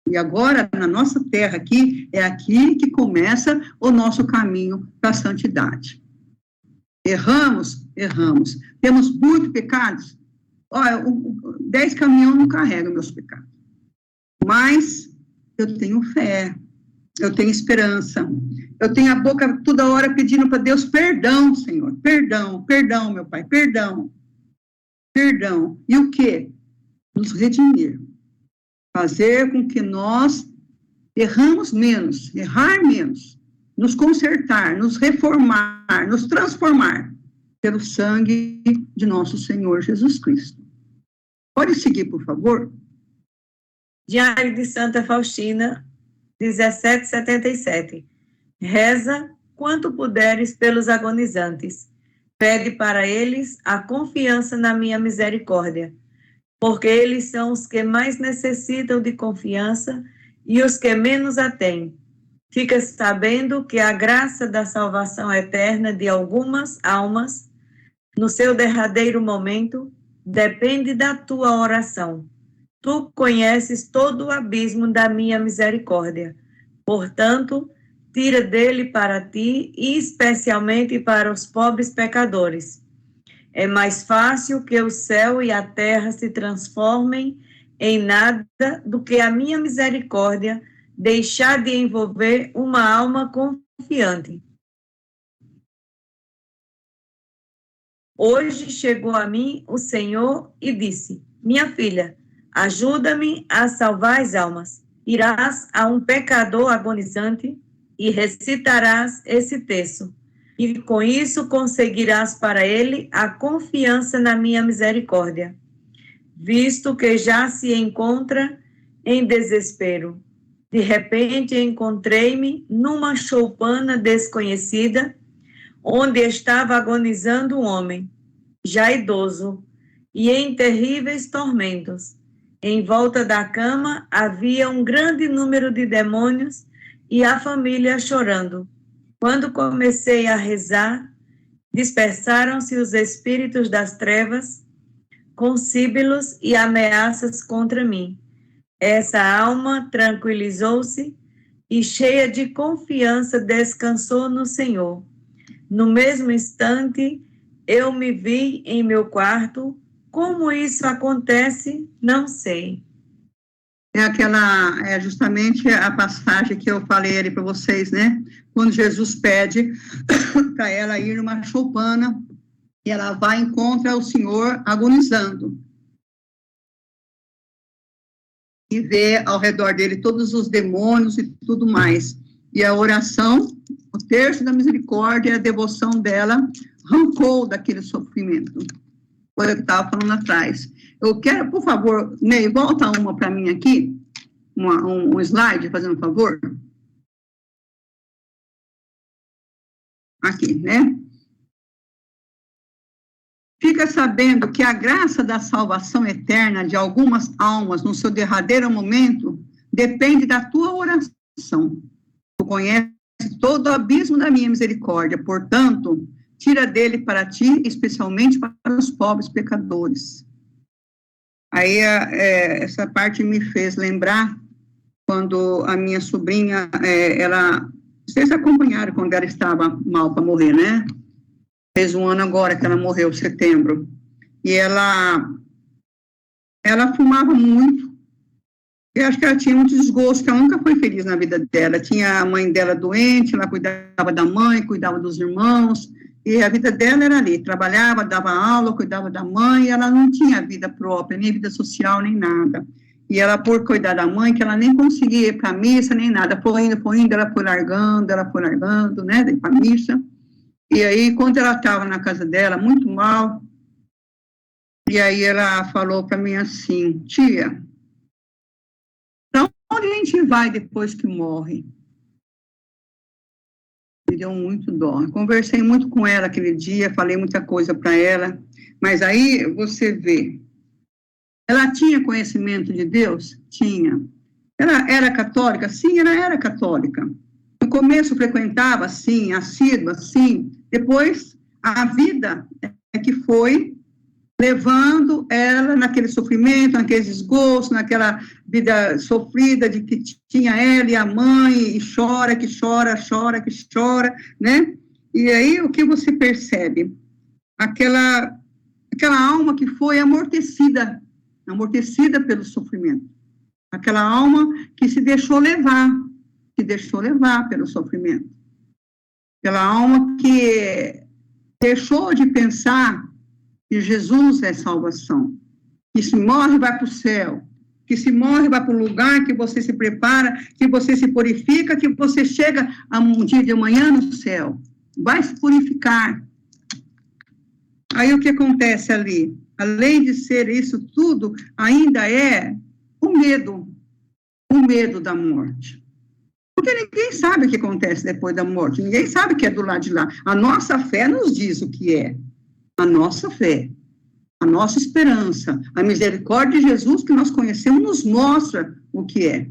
E agora, na nossa terra aqui, é aqui que começa o nosso caminho para a santidade. Erramos. Temos muitos pecados. Olha, 10 caminhões não carregam meus pecados. Mas eu tenho fé, eu tenho esperança, eu tenho a boca toda hora pedindo para Deus perdão, Senhor, perdão, meu Pai, perdão. E o quê? Nos redimir. Fazer com que nós errar menos, nos consertar, nos reformar, nos transformar pelo sangue de nosso Senhor Jesus Cristo. Pode seguir, por favor? Diário de Santa Faustina, 1777. Reza quanto puderes pelos agonizantes. Pede para eles a confiança na minha misericórdia, porque eles são os que mais necessitam de confiança e os que menos a têm. Fica sabendo que a graça da salvação eterna de algumas almas, no seu derradeiro momento, depende da tua oração. Tu conheces todo o abismo da minha misericórdia. Portanto, tira dele para ti, e especialmente para os pobres pecadores. É mais fácil que o céu e a terra se transformem em nada do que a minha misericórdia deixar de envolver uma alma confiante. Hoje chegou a mim o Senhor e disse: minha filha, ajuda-me a salvar as almas. Irás a um pecador agonizante e recitarás esse texto. E com isso conseguirás para ele a confiança na minha misericórdia, visto que já se encontra em desespero. De repente encontrei-me numa choupana desconhecida, onde estava agonizando um homem, já idoso, e em terríveis tormentos. Em volta da cama havia um grande número de demônios e a família chorando. Quando comecei a rezar, dispersaram-se os espíritos das trevas, com síbilos e ameaças contra mim. Essa alma tranquilizou-se e, cheia de confiança, descansou no Senhor. No mesmo instante, eu me vi em meu quarto. Como isso acontece, não sei. É justamente a passagem que eu falei ali para vocês, né? Quando Jesus pede para ela ir numa choupana, e ela vai e encontra o Senhor agonizando. E vê ao redor dele todos os demônios e tudo mais. E a oração, o terço da misericórdia, a devoção dela, arrancou daquele sofrimento. Foi o que eu estava falando atrás. Eu quero, por favor, Ney, volta uma para mim aqui, um slide, fazendo um favor. Aqui, né? Fica sabendo que a graça da salvação eterna de algumas almas no seu derradeiro momento depende da tua oração. Tu conheces todo o abismo da minha misericórdia, portanto, tira dele para ti, especialmente para os pobres pecadores. Aí, essa parte me fez lembrar quando a minha sobrinha, vocês acompanharam quando ela estava mal para morrer, né? Fez um ano agora que ela morreu, em setembro. E ela fumava muito. Eu acho que ela tinha muito desgosto, que ela nunca foi feliz na vida dela. Tinha a mãe dela doente, ela cuidava da mãe, cuidava dos irmãos, e a vida dela era ali. Trabalhava, dava aula, cuidava da mãe, e ela não tinha vida própria, nem vida social, nem nada. E ela, por cuidar da mãe, que ela nem conseguia ir para a missa, nem nada. Foi indo, ela foi largando, né, de ir para a missa. E aí, quando ela estava na casa dela, muito mal, e aí ela falou para mim assim: tia, então onde a gente vai depois que morre? Me deu muito dó. Eu conversei muito com ela aquele dia, falei muita coisa para ela, mas aí você vê, ela tinha conhecimento de Deus? Tinha. Ela era católica? Sim, ela era católica. No começo frequentava, sim, assídua, sim. Depois, a vida é que foi levando ela naquele sofrimento, naqueles desgostos, naquela vida sofrida de que tinha ela e a mãe, e chora, né? E aí, o que você percebe? Aquela alma que foi amortecida pelo sofrimento. Aquela alma que se deixou levar pelo sofrimento. Aquela alma que deixou de pensar que Jesus é salvação, que se morre vai para o céu, que se morre vai para o lugar que você se prepara, que você se purifica, que você chega a um dia de manhã no céu, vai se purificar. Aí o que acontece ali? Além de ser isso tudo, ainda é o medo da morte. Porque ninguém sabe o que acontece depois da morte, ninguém sabe o que é do lado de lá. A nossa fé nos diz o que é. A nossa fé, a nossa esperança, a misericórdia de Jesus que nós conhecemos nos mostra o que é.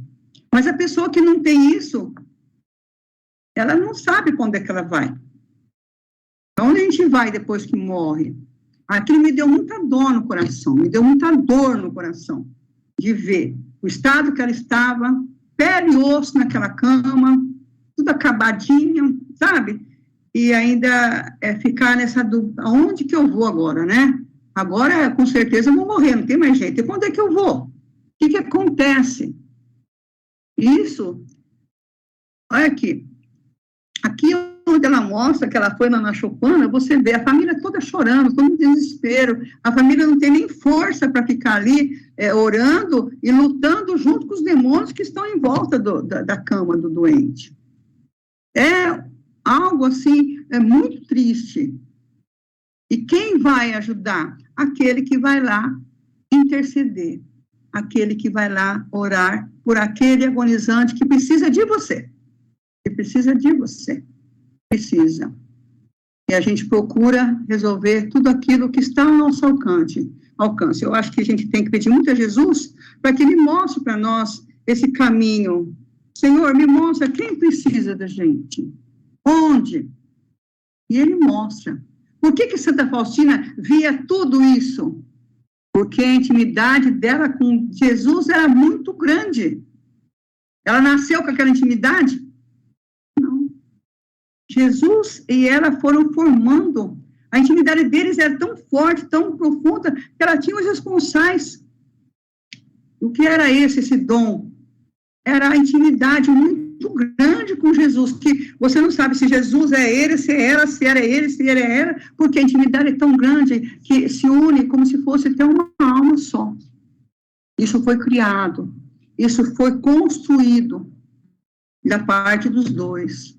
Mas a pessoa que não tem isso, ela não sabe quando é que ela vai. Onde a gente vai depois que morre? Aquilo me deu muita dor no coração, me deu muita dor no coração. de ver o estado que ela estava, pele e osso naquela cama, tudo acabadinho, sabe? E ainda ficar nessa dúvida, aonde que eu vou agora, né? Agora, com certeza, eu vou morrer, não tem mais jeito. E quando é que eu vou? O que acontece? Isso, olha aqui onde ela mostra que ela foi na Chopana, você vê a família toda chorando, todo em desespero, a família não tem nem força para ficar ali orando e lutando junto com os demônios que estão em volta da cama do doente. É algo assim, muito triste. E quem vai ajudar? Aquele que vai lá interceder, aquele que vai lá orar por aquele agonizante que precisa de você, precisa. E a gente procura resolver tudo aquilo que está ao nosso alcance. Eu acho que a gente tem que pedir muito a Jesus para que Ele mostre para nós esse caminho. Senhor, me mostra quem precisa da gente. Onde? E Ele mostra. Por que Santa Faustina via tudo isso? Porque a intimidade dela com Jesus era muito grande. Ela nasceu com aquela intimidade? Não. Jesus e ela foram formando. A intimidade deles era tão forte, tão profunda, que ela tinha os responsais. O que era esse dom? Era a intimidade muito grande com Jesus, que você não sabe se Jesus é ele, se é ela, se era ele, se ele é ela, porque a intimidade é tão grande que se une como se fosse até uma alma só. Isso foi criado, isso foi construído da parte dos dois.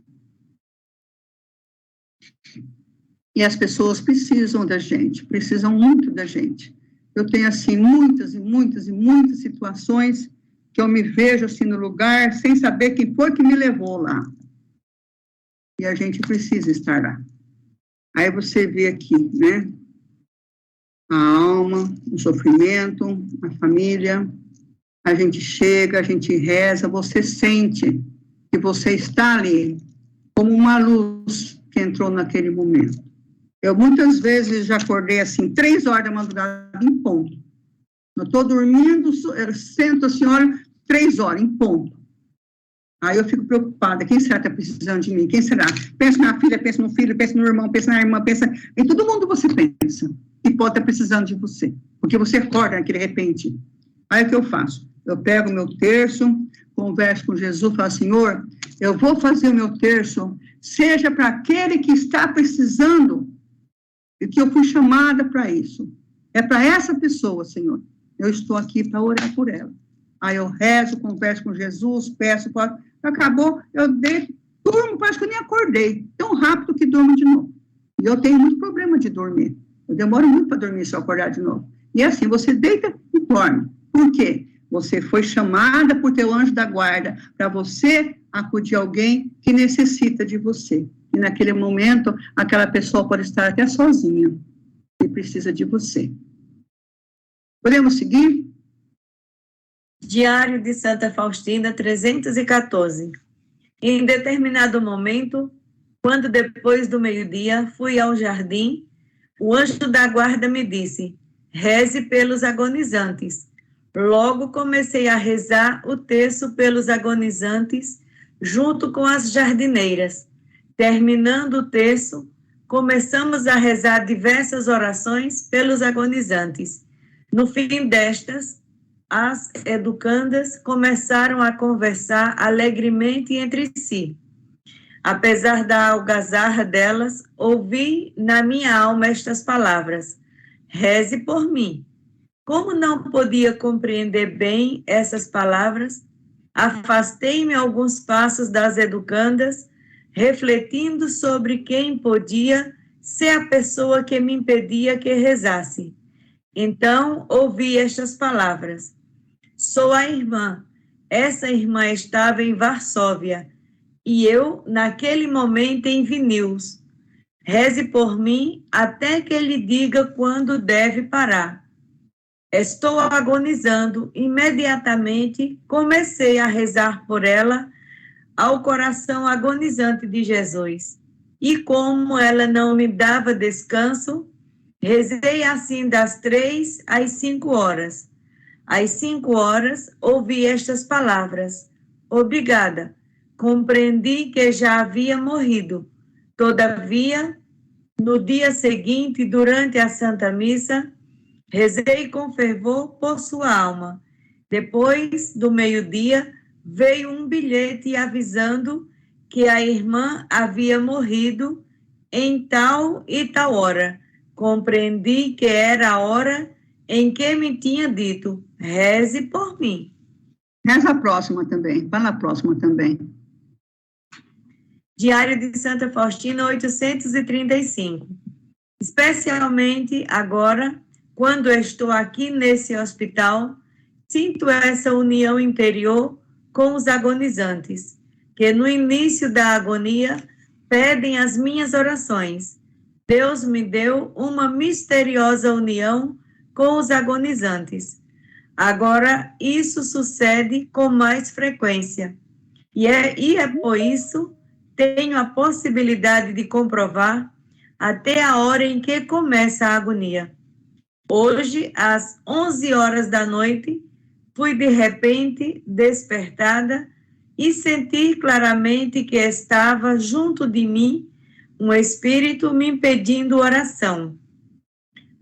E as pessoas precisam da gente, precisam muito da gente. Eu tenho, assim, muitas situações que eu me vejo, assim, no lugar, sem saber quem foi que me levou lá. E a gente precisa estar lá. Aí você vê aqui, né? A alma, o sofrimento, a família. A gente chega, a gente reza, você sente que você está ali, como uma luz que entrou naquele momento. Eu muitas vezes já acordei assim, 3 horas da madrugada, em ponto. Eu estou dormindo, eu sento a senhora, 3 horas, em ponto. Aí eu fico preocupada, quem será que está precisando de mim? Quem será? Pensa na filha, pensa no filho, pensa no irmão, pensa na irmã, pensa em todo mundo você pensa, que pode estar precisando de você, porque você acorda naquele repente. Aí o que eu faço? Eu pego o meu terço, converso com Jesus, falo, Senhor, eu vou fazer o meu terço, seja para aquele que está precisando, e que eu fui chamada para isso. É para essa pessoa, Senhor. Eu estou aqui para orar por ela. Aí eu rezo, converso com Jesus, peço, acabou, eu deito, durmo, parece que eu nem acordei, tão rápido que durmo de novo. E eu tenho muito problema de dormir. Eu demoro muito para dormir se eu acordar de novo. E assim, você deita e dorme. Por quê? Você foi chamada por teu anjo da guarda para você acudir alguém que necessita de você. E naquele momento, aquela pessoa pode estar até sozinha e precisa de você. Podemos seguir? Diário de Santa Faustina, 314. Em determinado momento, quando depois do meio-dia fui ao jardim, o anjo da guarda me disse, reze pelos agonizantes. Logo comecei a rezar o terço pelos agonizantes, junto com as jardineiras. Terminando o terço, começamos a rezar diversas orações pelos agonizantes. No fim destas, as educandas começaram a conversar alegremente entre si. Apesar da algazarra delas, ouvi na minha alma estas palavras, reze por mim. Como não podia compreender bem essas palavras, afastei-me alguns passos das educandas, refletindo sobre quem podia ser a pessoa que me impedia que rezasse. Então, ouvi estas palavras. Sou a irmã. Essa irmã estava em Varsóvia e eu, naquele momento, em Vilnius. Reze por mim até que ele diga quando deve parar. Estou agonizando. Imediatamente comecei a rezar por ela ao coração agonizante de Jesus. E como ela não me dava descanso, rezei assim das 3 às 5 horas. Às 5 horas, ouvi estas palavras: obrigada, compreendi que já havia morrido. Todavia, no dia seguinte, durante a Santa Missa, rezei com fervor por sua alma. Depois do meio-dia, veio um bilhete avisando que a irmã havia morrido em tal e tal hora. Compreendi que era a hora em que me tinha dito: reze por mim. Reza a próxima também, vai na próxima também. Diário de Santa Faustina, 835. Especialmente agora, quando estou aqui nesse hospital, sinto essa união interior com os agonizantes, que no início da agonia pedem as minhas orações. Deus me deu uma misteriosa união com os agonizantes. Agora, isso sucede com mais frequência. E é por isso tenho a possibilidade de comprovar até a hora em que começa a agonia. Hoje, às 11 horas da noite, fui de repente despertada e senti claramente que estava junto de mim um espírito me impedindo oração.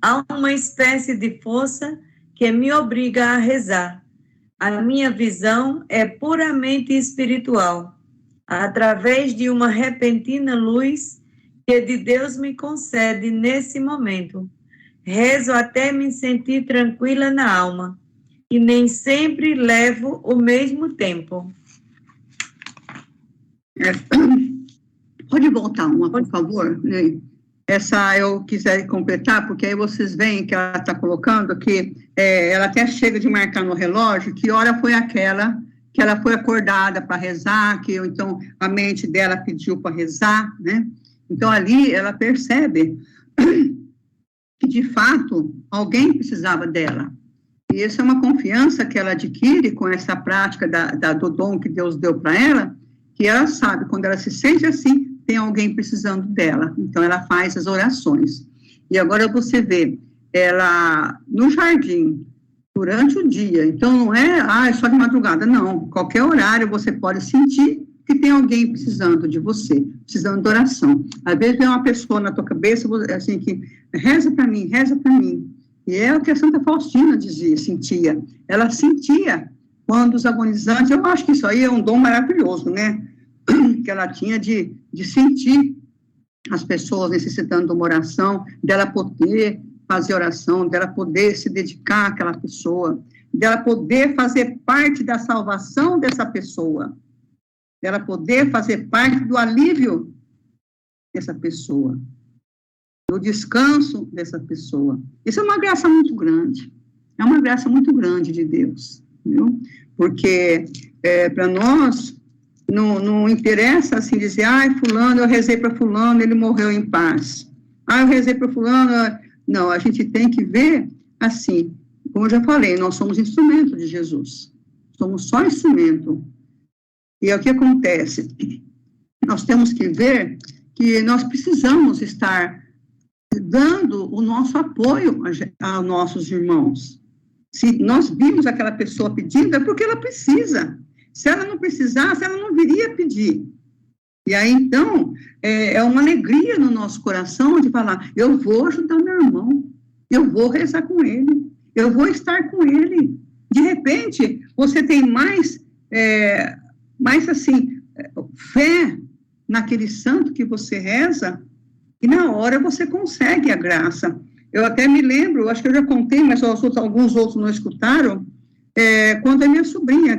Há uma espécie de força que me obriga a rezar. A minha visão é puramente espiritual, através de uma repentina luz que de Deus me concede nesse momento. Rezo até me sentir tranquila na alma, e nem sempre levo o mesmo tempo. Pode voltar uma, por favor? Essa eu quiser completar, porque aí vocês veem que ela está colocando que ela até chega de marcar no relógio que hora foi aquela que ela foi acordada para rezar, que então a mente dela pediu para rezar, né? Então ali ela percebe que de fato alguém precisava dela. E essa é uma confiança que ela adquire com essa prática do dom que Deus deu para ela, que ela sabe, quando ela se sente assim, tem alguém precisando dela. Então ela faz as orações. E agora você vê, ela no jardim, durante o dia, então não é só de madrugada, não. Qualquer horário você pode sentir que tem alguém precisando de você, precisando de oração. Às vezes vem uma pessoa na tua cabeça, assim, que reza para mim, reza para mim. E é o que a Santa Faustina dizia, sentia. Ela sentia quando os agonizantes, eu acho que isso aí é um dom maravilhoso, né? Que ela tinha de sentir as pessoas necessitando de uma oração, dela poder fazer oração, dela poder se dedicar àquela pessoa, dela poder fazer parte da salvação dessa pessoa, dela poder fazer parte do alívio dessa pessoa, do descanso dessa pessoa. Isso é uma graça muito grande, é uma graça muito grande de Deus, viu? Porque para nós não interessa assim dizer, fulano, eu rezei para fulano, ele morreu em paz. Eu rezei para fulano. Não, a gente tem que ver assim, como eu já falei, nós somos instrumento de Jesus. Somos só instrumento. E é o que acontece. Nós temos que ver que nós precisamos estar dando o nosso apoio aos nossos irmãos. Se nós vimos aquela pessoa pedindo, é porque ela precisa. Se ela não precisasse, ela não viria pedir. E aí, então, é uma alegria no nosso coração de falar, eu vou ajudar meu irmão, eu vou rezar com ele, eu vou estar com ele. De repente, você tem mais assim, fé naquele santo que você reza, e na hora você consegue a graça. Eu até me lembro, acho que eu já contei, mas alguns outros não escutaram, quando a minha sobrinha,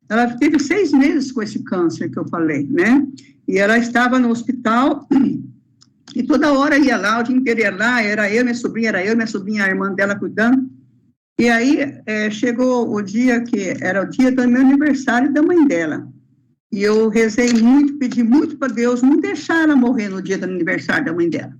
ela teve 6 meses com esse câncer que eu falei, né? E ela estava no hospital, e toda hora ia lá, o dia inteiro ia lá, era eu, minha sobrinha, a irmã dela cuidando. E aí chegou o dia que era o dia do meu aniversário e da mãe dela. E eu rezei muito, pedi muito para Deus não deixar ela morrer no dia do aniversário da mãe dela.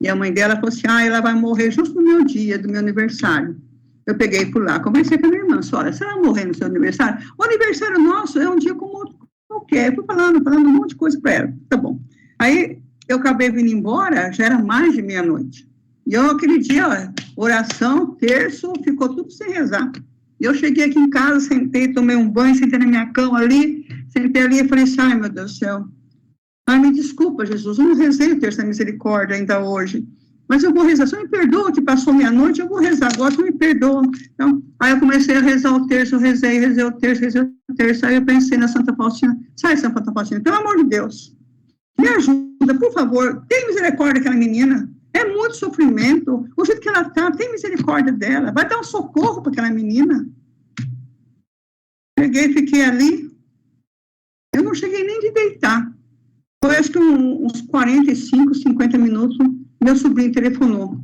E a mãe dela falou assim, ela vai morrer justo no meu dia do meu aniversário. Eu peguei por lá, conversei com a minha irmã, olha, se ela morrer no seu aniversário, o aniversário nosso é um dia como outro qualquer. Eu fui falando um monte de coisa para ela, tá bom. Aí eu acabei vindo embora, já era mais de meia-noite. E eu, aquele dia, oração, terço, ficou tudo sem rezar. E eu cheguei aqui em casa, sentei, tomei um banho, sentei na minha cama ali, sentei ali e falei assim, ai, meu Deus do céu. Ai, me desculpa, Jesus, eu não rezei o terço da misericórdia ainda hoje. Mas eu vou rezar, só me perdoa que passou meia-noite, eu vou rezar agora, só me perdoa. Então, aí eu comecei a rezar o terço, eu rezei o terço, aí eu pensei na Santa Faustina, sai, Santa Faustina, pelo amor de Deus, me ajuda, por favor, tem misericórdia daquela menina, é muito sofrimento, o jeito que ela está, tem misericórdia dela, vai dar um socorro para aquela menina. Peguei, fiquei ali, eu não cheguei nem de deitar, foi acho que uns 45, 50 minutos, meu sobrinho telefonou.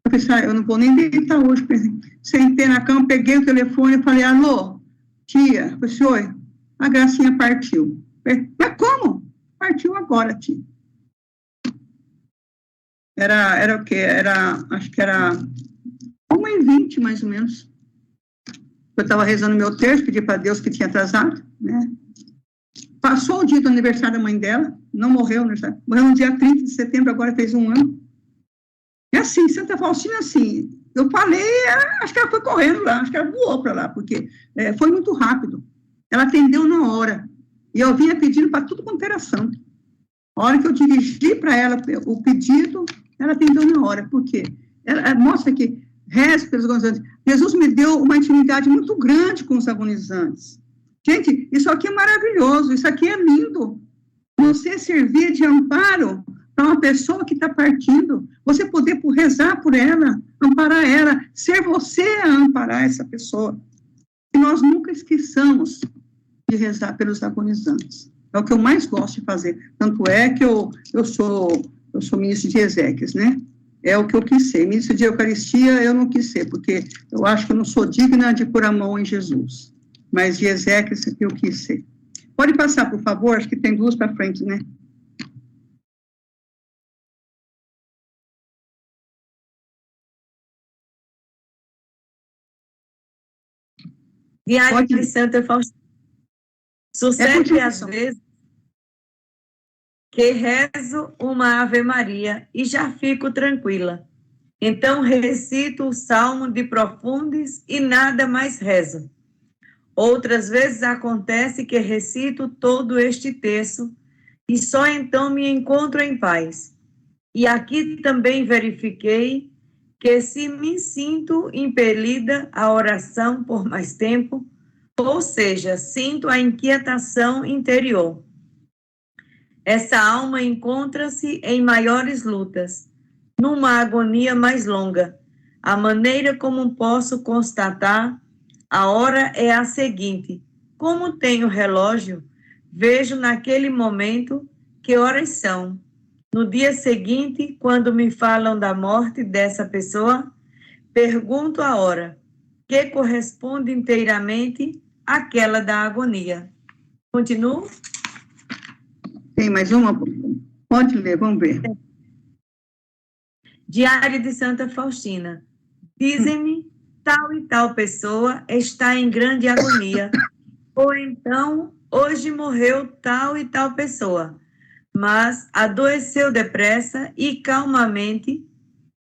Eu pensei, eu não vou nem deitar hoje. Sentei na cama, peguei o telefone e falei, alô, tia. Eu falei, oi, a Gracinha partiu. Mas como? Partiu agora, tia. Era o quê? Acho que era 1h20, mais ou menos. Eu estava rezando meu terço, pedi para Deus que tinha atrasado, né? Passou o dia do aniversário da mãe dela, não morreu, né? Morreu no dia 30 de setembro, agora fez 1 ano. E assim, Santa Faustina, assim, eu falei, acho que ela foi correndo lá, acho que ela voou para lá, porque foi muito rápido. Ela atendeu na hora. E eu vinha pedindo para tudo quanto era santo. A hora que eu dirigi para ela o pedido, ela atendeu na hora. Por quê? Ela mostra que reza pelos agonizantes. Jesus me deu uma intimidade muito grande com os agonizantes. Gente, isso aqui é maravilhoso, isso aqui é lindo. Você servir de amparo para uma pessoa que está partindo, você poder rezar por ela, amparar ela, ser você a amparar essa pessoa. E nós nunca esqueçamos de rezar pelos agonizantes. É o que eu mais gosto de fazer. Tanto é que eu sou ministro de exéquias, né? É o que eu quis ser. Ministro de Eucaristia eu não quis ser, porque eu acho que eu não sou digna de pôr a mão em Jesus. Mas de exéquias eu quis ser. Pode passar, por favor, acho que tem 2 para frente, né? Diário de Santa Faustina. Sucede às vezes que rezo uma Ave Maria e já fico tranquila. Então recito o Salmo de Profundis e nada mais rezo. Outras vezes acontece que recito todo este texto e só então me encontro em paz. E aqui também verifiquei que se me sinto impelida à oração por mais tempo, ou seja, sinto a inquietação interior. Essa alma encontra-se em maiores lutas, numa agonia mais longa. A maneira como posso constatar, a hora é a seguinte: como tenho relógio, vejo naquele momento que horas são. No dia seguinte, quando me falam da morte dessa pessoa, pergunto a hora, que corresponde inteiramente àquela da agonia. Continuo? Tem mais uma? Pode ler, vamos ver. Diário de Santa Faustina. Dizem-me, tal e tal pessoa está em grande agonia, ou então, hoje morreu tal e tal pessoa, mas adoeceu depressa e calmamente.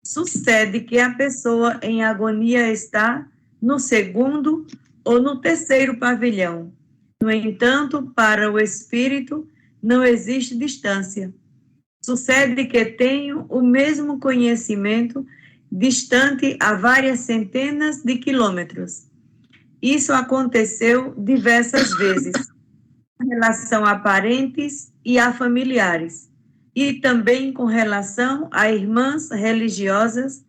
Sucede que a pessoa em agonia está no 2º ou no 3º pavilhão. No entanto, para o espírito não existe distância. Sucede que tenho o mesmo conhecimento distante a várias centenas de quilômetros. Isso aconteceu diversas vezes, em relação a parentes e a familiares, e também com relação a irmãs religiosas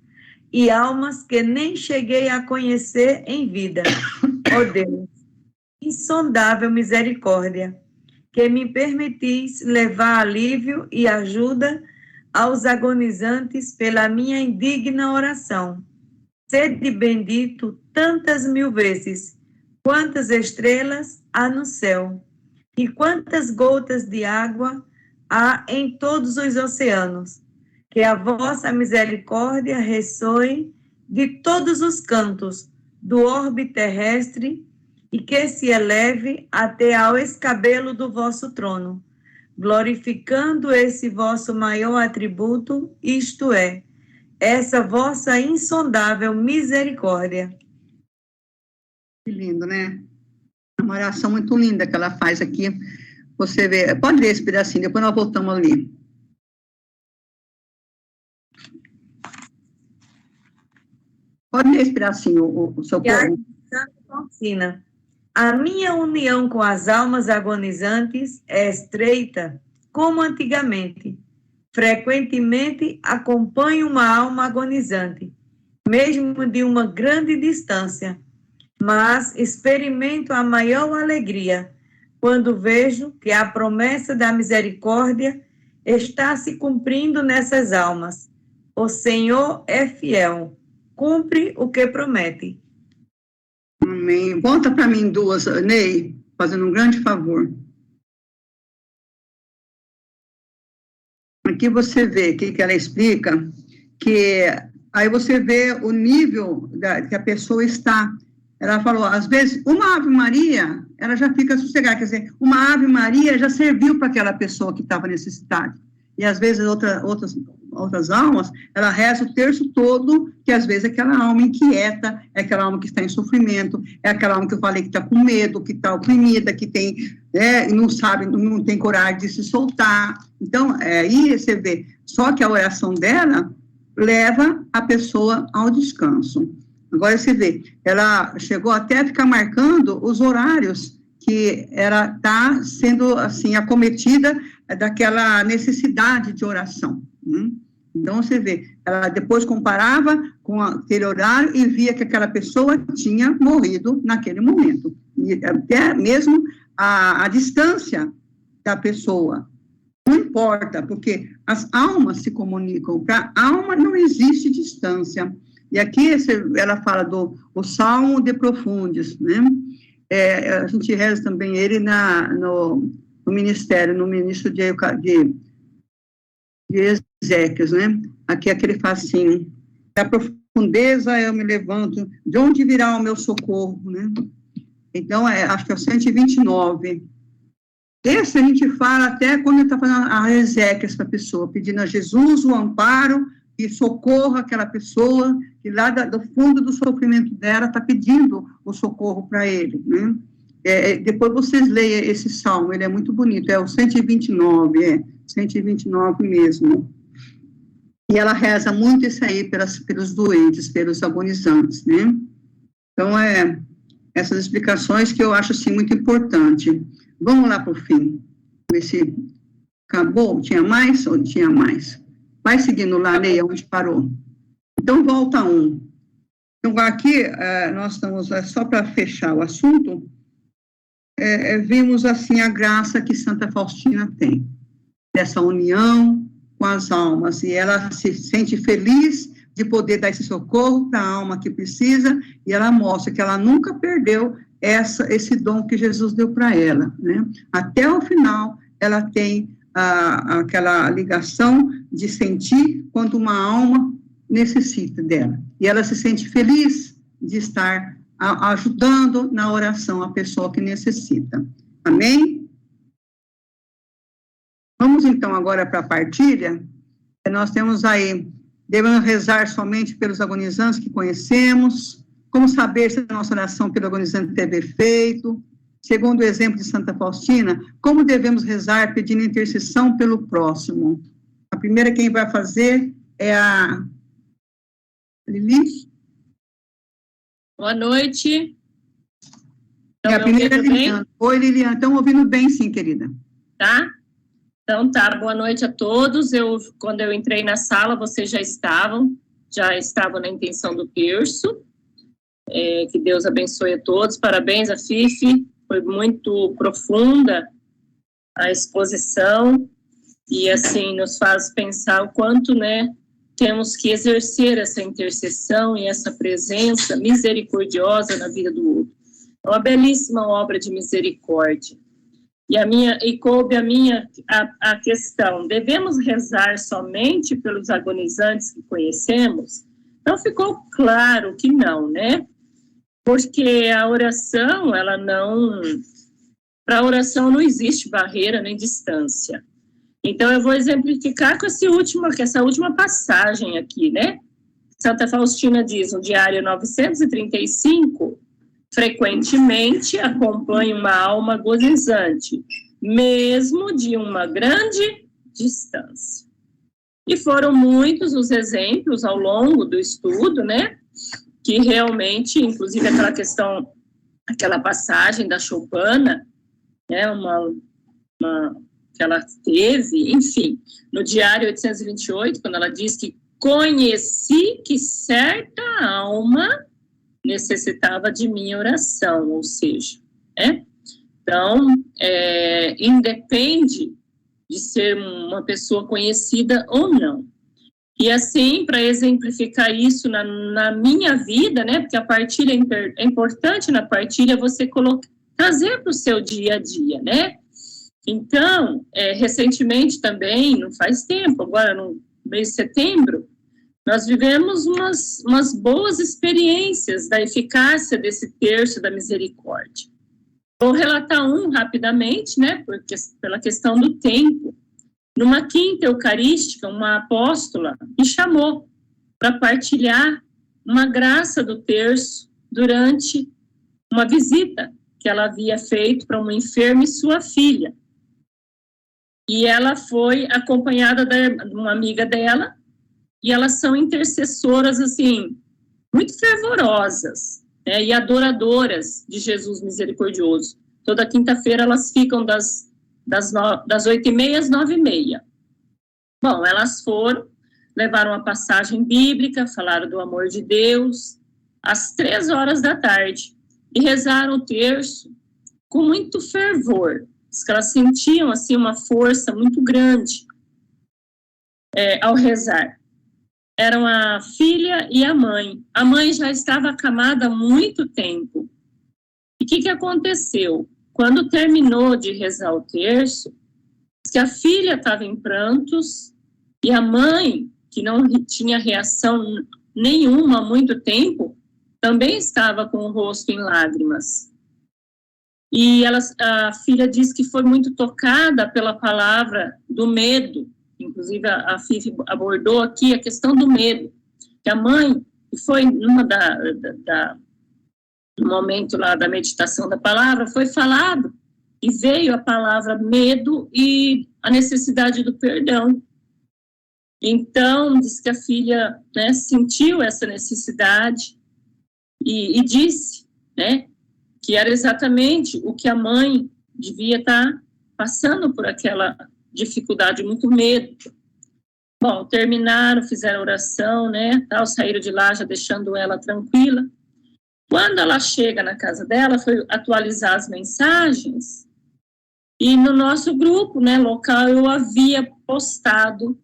e almas que nem cheguei a conhecer em vida. Ó Deus, insondável misericórdia, que me permitis levar alívio e ajuda aos agonizantes pela minha indigna oração. Sede bendito tantas mil vezes, quantas estrelas há no céu, e quantas gotas de água há em todos os oceanos. Que a vossa misericórdia ressoe de todos os cantos do orbe terrestre e que se eleve até ao escabelo do vosso trono, glorificando esse vosso maior atributo, isto é, essa vossa insondável misericórdia. Que lindo, né? É uma oração muito linda que ela faz aqui. Você vê, pode ler esse pedacinho, depois nós voltamos ali. Pode ler esse pedacinho, o seu povo. A minha união com as almas agonizantes é estreita, como antigamente. Frequentemente acompanho uma alma agonizante, mesmo de uma grande distância, mas experimento a maior alegria quando vejo que a promessa da misericórdia está se cumprindo nessas almas. O Senhor é fiel, cumpre o que promete. Amém. Volta para mim duas, Ney, fazendo um grande favor. Aqui você vê que ela explica que aí você vê o nível que a pessoa está. Ela falou, às vezes, uma Ave Maria, ela já fica sossegada, quer dizer, uma Ave Maria já serviu para aquela pessoa que estava necessitada. E às vezes outras almas, ela reza o terço todo, que às vezes é aquela alma inquieta, é aquela alma que está em sofrimento, é aquela alma que eu falei que está com medo, que está oprimida, que tem, não sabe, não tem coragem de se soltar. Então, aí você vê, só que a oração dela leva a pessoa ao descanso. Agora você vê, ela chegou até a ficar marcando os horários que ela está sendo, assim, acometida daquela necessidade de oração. Então, você vê, ela depois comparava com aquele horário e via que aquela pessoa tinha morrido naquele momento. E até mesmo a distância da pessoa. Não importa, porque as almas se comunicam. Para a alma não existe distância. E aqui ela fala do Salmo de Profundis, né? A gente reza também ele no ministério, no ministro de Ezequias, né? Aqui é aquele facinho. Da profundeza eu me levanto, de onde virá o meu socorro, né? Então, acho que é o 129. Esse a gente fala até quando está fazendo a Ezequias para a pessoa, pedindo a Jesus o amparo e socorra aquela pessoa que lá do fundo do sofrimento dela está pedindo o socorro para ele, né? Depois vocês leiam esse salmo, ele é muito bonito, é o 129, 129 mesmo. E ela reza muito isso aí pelos doentes, pelos agonizantes, né? Então, essas explicações que eu acho, assim, muito importante. Vamos lá para o fim. Ver se acabou. Tinha mais ou tinha mais? Vai seguindo lá, Neia, onde parou. Então, volta um. Então, aqui, nós estamos, só para fechar o assunto, vimos, assim, a graça que Santa Faustina tem, dessa união com as almas, e ela se sente feliz de poder dar esse socorro para a alma que precisa, e ela mostra que ela nunca perdeu esse dom que Jesus deu para ela, né? Até o final, ela tem aquela ligação de sentir quando uma alma necessita dela, e ela se sente feliz de estar ajudando na oração a pessoa que necessita. Amém? Vamos, então, agora para a partilha. Nós temos aí, devemos rezar somente pelos agonizantes que conhecemos, como saber se a nossa oração pelo agonizante teve efeito, segundo o exemplo de Santa Faustina, como devemos rezar pedindo intercessão pelo próximo. A primeira quem vai fazer é a Lili. Boa noite. É a primeira Liliana. Oi, Liliana, estão ouvindo bem, sim, querida. Tá? Então, tá, boa noite a todos. Quando eu entrei na sala, vocês já estavam na intenção do terço. Que Deus abençoe a todos. Parabéns a Fifi, foi muito profunda a exposição e, assim, nos faz pensar o quanto, né, temos que exercer essa intercessão e essa presença misericordiosa na vida do outro. É uma belíssima obra de misericórdia. E coube a questão, devemos rezar somente pelos agonizantes que conhecemos? Então, ficou claro que não, né? Porque a oração, para a oração não existe barreira nem distância. Então, eu vou exemplificar com essa última passagem aqui, né? Santa Faustina diz no diário 935, frequentemente acompanha uma alma agonizante, mesmo de uma grande distância. E foram muitos os exemplos ao longo do estudo, né, que realmente, inclusive aquela questão, aquela passagem da Choupana, né, que ela teve, enfim, no diário 828, quando ela diz que conheci que certa alma necessitava de minha oração, ou seja, né? Então, independe de ser uma pessoa conhecida ou não. E assim, para exemplificar isso na minha vida, né, porque a partilha é importante na partilha você trazer para o seu dia a dia, né? Então, recentemente também, não faz tempo, agora no mês de setembro, nós vivemos umas boas experiências da eficácia desse terço da misericórdia. Vou relatar um rapidamente, né, pela questão do tempo. Numa quinta eucarística, uma apóstola me chamou para partilhar uma graça do terço durante uma visita que ela havia feito para uma enferma e sua filha. E ela foi acompanhada de uma amiga dela, e elas são intercessoras, assim, muito fervorosas, né, e adoradoras de Jesus misericordioso. Toda quinta-feira elas ficam das 8h30 às 9h30. Bom, elas foram, levaram a passagem bíblica, falaram do amor de Deus, às 3h da tarde, e rezaram o terço com muito fervor. Diz que elas sentiam, assim, uma força muito grande ao rezar. Eram a filha e a mãe. A mãe já estava acamada há muito tempo. E o que aconteceu? Quando terminou de rezar o terço, diz que a filha estava em prantos e a mãe, que não tinha reação nenhuma há muito tempo, também estava com o rosto em lágrimas. E a filha disse que foi muito tocada pela palavra do medo. Inclusive, a Fifi abordou aqui a questão do medo. Que a mãe, foi no momento lá da meditação da palavra, foi falado, e veio a palavra medo e a necessidade do perdão. Então, diz que a filha, né, sentiu essa necessidade e disse, né, que era exatamente o que a mãe devia estar passando por aquela dificuldade, muito medo. Bom, terminaram, fizeram oração, né, tal, saíram de lá já deixando ela tranquila. Quando ela chega na casa dela, foi atualizar as mensagens, e no nosso grupo, né, local, eu havia postado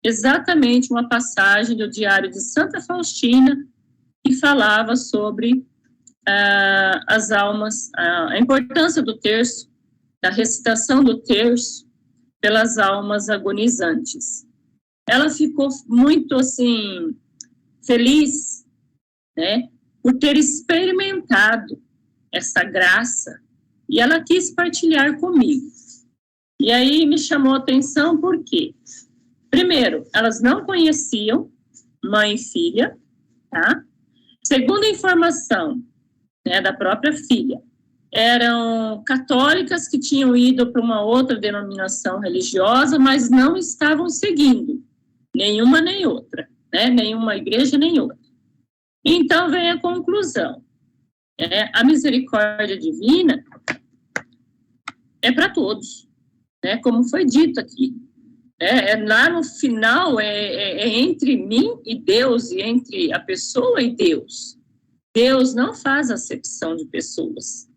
exatamente uma passagem do diário de Santa Faustina, que falava sobre as almas, a importância do terço, da recitação do terço pelas almas agonizantes. Ela ficou muito, assim, feliz, né, por ter experimentado essa graça, e ela quis partilhar comigo. E aí me chamou a atenção por quê? Primeiro, elas não conheciam mãe e filha, tá? Segundo a informação, né, da própria filha, eram católicas que tinham ido para uma outra denominação religiosa, mas não estavam seguindo nenhuma nem outra, né? Nenhuma igreja nem outra. Então vem a conclusão. A misericórdia divina é para todos, né? Como foi dito aqui. Lá no final é entre mim e Deus, e entre a pessoa e Deus. Deus não faz acepção de pessoas.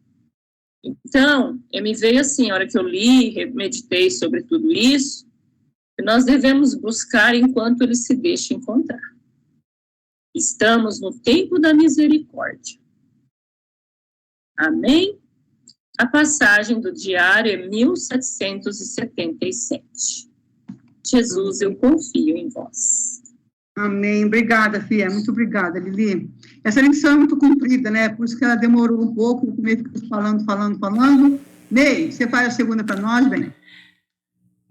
Então, me veio assim, a hora que eu li, meditei sobre tudo isso, que nós devemos buscar enquanto ele se deixa encontrar. Estamos no tempo da misericórdia. Amém? A passagem do diário é 1777. Jesus, eu confio em vós. Amém. Obrigada, Fia. Muito obrigada, Lili. Essa lição é muito comprida, né? Por isso que ela demorou um pouco, no começo ficou falando. Ney, você faz a segunda para nós, bem?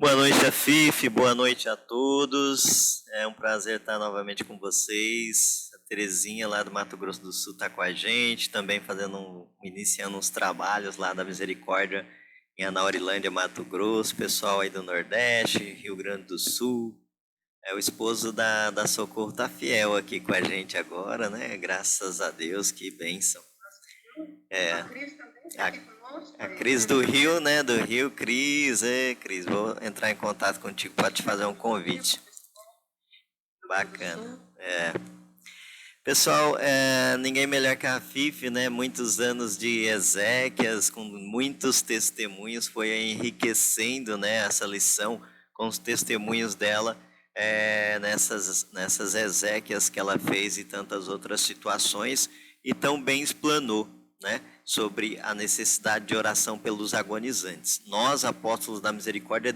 Boa noite, Afif, boa noite a todos. É um prazer estar novamente com vocês. A Terezinha, lá do Mato Grosso do Sul, está com a gente, também iniciando uns trabalhos lá da Misericórdia em Anaurilândia, Mato Grosso, pessoal aí do Nordeste, Rio Grande do Sul. O esposo da Socorro está fiel aqui com a gente agora, né? Graças a Deus, que bênção. A Cris também está aqui conosco. A Cris do Rio, né? Do Rio, Cris, Cris, vou entrar em contato contigo para te fazer um convite. Bacana. Pessoal, ninguém melhor que a Afif, né? Muitos anos de Ezequias, com muitos testemunhos, foi enriquecendo, né, essa lição com os testemunhos dela, nessas Ezequias que ela fez e tantas outras situações, e tão bem explanou, né, sobre a necessidade de oração pelos agonizantes. Nós, apóstolos da misericórdia,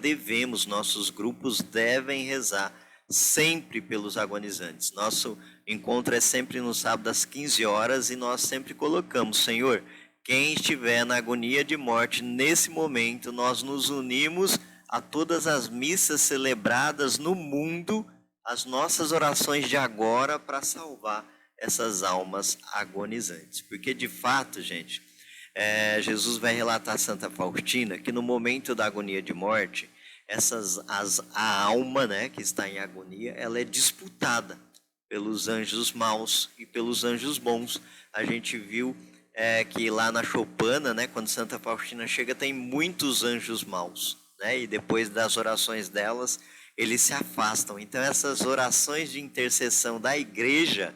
nossos grupos devem rezar sempre pelos agonizantes. Nosso encontro é sempre no sábado às 15 horas e nós sempre colocamos: Senhor, quem estiver na agonia de morte nesse momento, nós nos unimos a todas as missas celebradas no mundo, as nossas orações de agora para salvar essas almas agonizantes. Porque de fato, gente, Jesus vai relatar a Santa Faustina que no momento da agonia de morte, a alma, né, que está em agonia, ela é disputada pelos anjos maus e pelos anjos bons. A gente viu que lá na Choupana, né, quando Santa Faustina chega, tem muitos anjos maus, né, e depois das orações delas, eles se afastam. Então essas orações de intercessão da igreja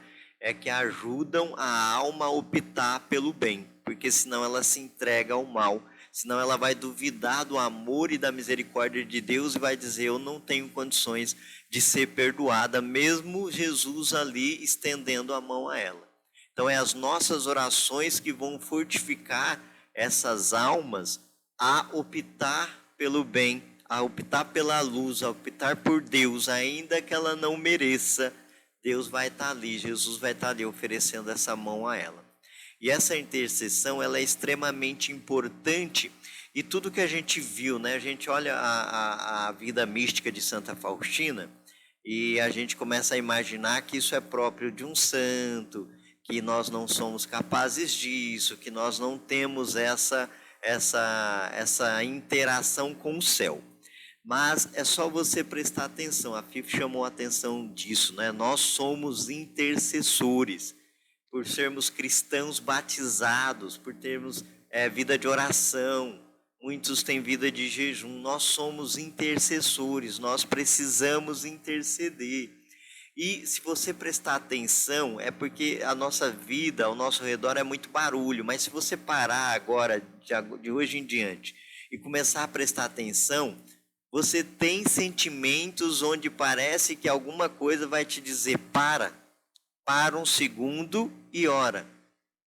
que ajudam a alma a optar pelo bem, porque senão ela se entrega ao mal, senão ela vai duvidar do amor e da misericórdia de Deus e vai dizer: eu não tenho condições de ser perdoada, mesmo Jesus ali estendendo a mão a ela. Então as nossas orações que vão fortificar essas almas a optar pelo bem, a optar pela luz, a optar por Deus, ainda que ela não mereça. Deus vai estar ali, Jesus vai estar ali oferecendo essa mão a ela. E essa intercessão, ela é extremamente importante. E tudo que a gente viu, né? A gente olha a vida mística de Santa Faustina e a gente começa a imaginar que isso é próprio de um santo, que nós não somos capazes disso, que nós não temos essa interação com o céu. Mas é só você prestar atenção. A FIF chamou a atenção disso, né? Nós somos intercessores, por sermos cristãos batizados, por termos vida de oração. Muitos têm vida de jejum. Nós somos intercessores, nós precisamos interceder. E se você prestar atenção, é porque a nossa vida, ao nosso redor, é muito barulho. Mas se você parar agora, de hoje em diante, e começar a prestar atenção, você tem sentimentos onde parece que alguma coisa vai te dizer: para um segundo e ora.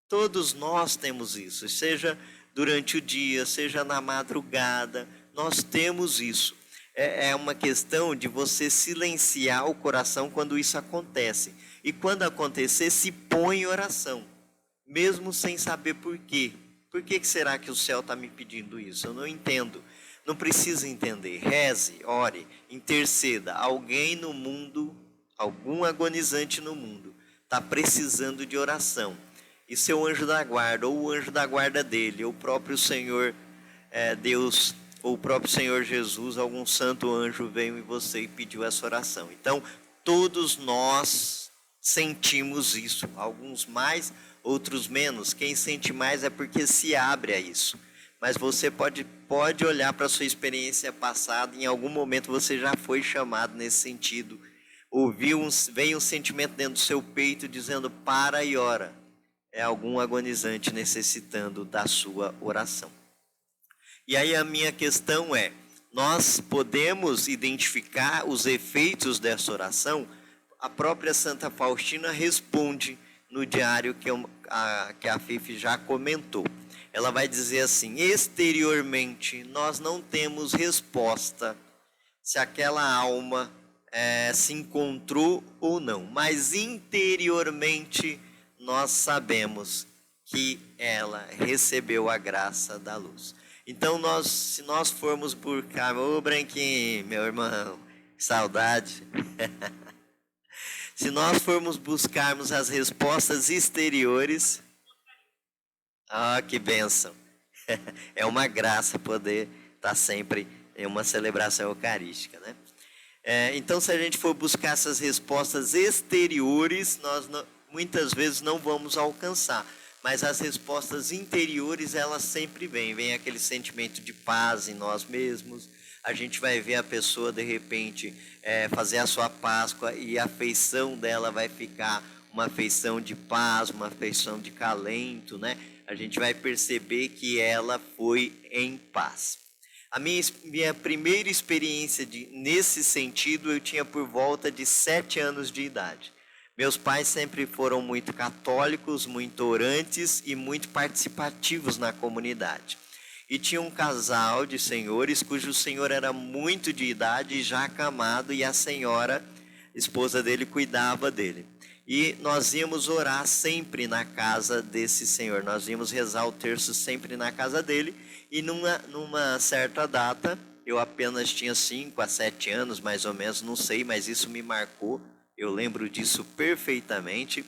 Todos nós temos isso, seja durante o dia, seja na madrugada, nós temos isso. É uma questão de você silenciar o coração quando isso acontece. E quando acontecer, se põe em oração, mesmo sem saber por quê. Por que será que o céu está me pedindo isso? Eu não entendo. Não precisa entender. Reze, ore, interceda. Alguém no mundo, algum agonizante no mundo, está precisando de oração. E seu anjo da guarda, ou o anjo da guarda dele, ou o próprio Senhor Deus, ou o próprio Senhor Jesus, algum santo anjo veio em você e pediu essa oração. Então, todos nós sentimos isso. Alguns mais, outros menos. Quem sente mais é porque se abre a isso. Mas você pode olhar para a sua experiência passada, em algum momento você já foi chamado nesse sentido. Veio um sentimento dentro do seu peito dizendo: para e ora. É algum agonizante necessitando da sua oração. E aí a minha questão é: nós podemos identificar os efeitos dessa oração? A própria Santa Faustina responde no diário que a FIF já comentou. Ela vai dizer assim: exteriormente nós não temos resposta se aquela alma se encontrou ou não, mas interiormente nós sabemos que ela recebeu a graça da luz. Então, se nós formos buscar, ô Branquinho, meu irmão, saudade. Se nós formos buscarmos as respostas exteriores, que bênção. É uma graça poder estar sempre em uma celebração eucarística, né? Então, se a gente for buscar essas respostas exteriores, nós muitas vezes não vamos alcançar. Mas as respostas interiores, elas sempre vêm. Vem aquele sentimento de paz em nós mesmos. A gente vai ver a pessoa, de repente, fazer a sua Páscoa e a afeição dela vai ficar uma afeição de paz, uma afeição de calento, né? A gente vai perceber que ela foi em paz. A minha primeira experiência nesse sentido, eu tinha por volta de 7 anos de idade. Meus pais sempre foram muito católicos, muito orantes e muito participativos na comunidade. E tinha um casal de senhores, cujo senhor era muito de idade e já acamado, e a senhora, esposa dele, cuidava dele. E nós íamos orar sempre na casa desse senhor, nós íamos rezar o terço sempre na casa dele. E numa certa data, eu apenas tinha 5 a 7 anos, mais ou menos, não sei, mas isso me marcou, eu lembro disso perfeitamente.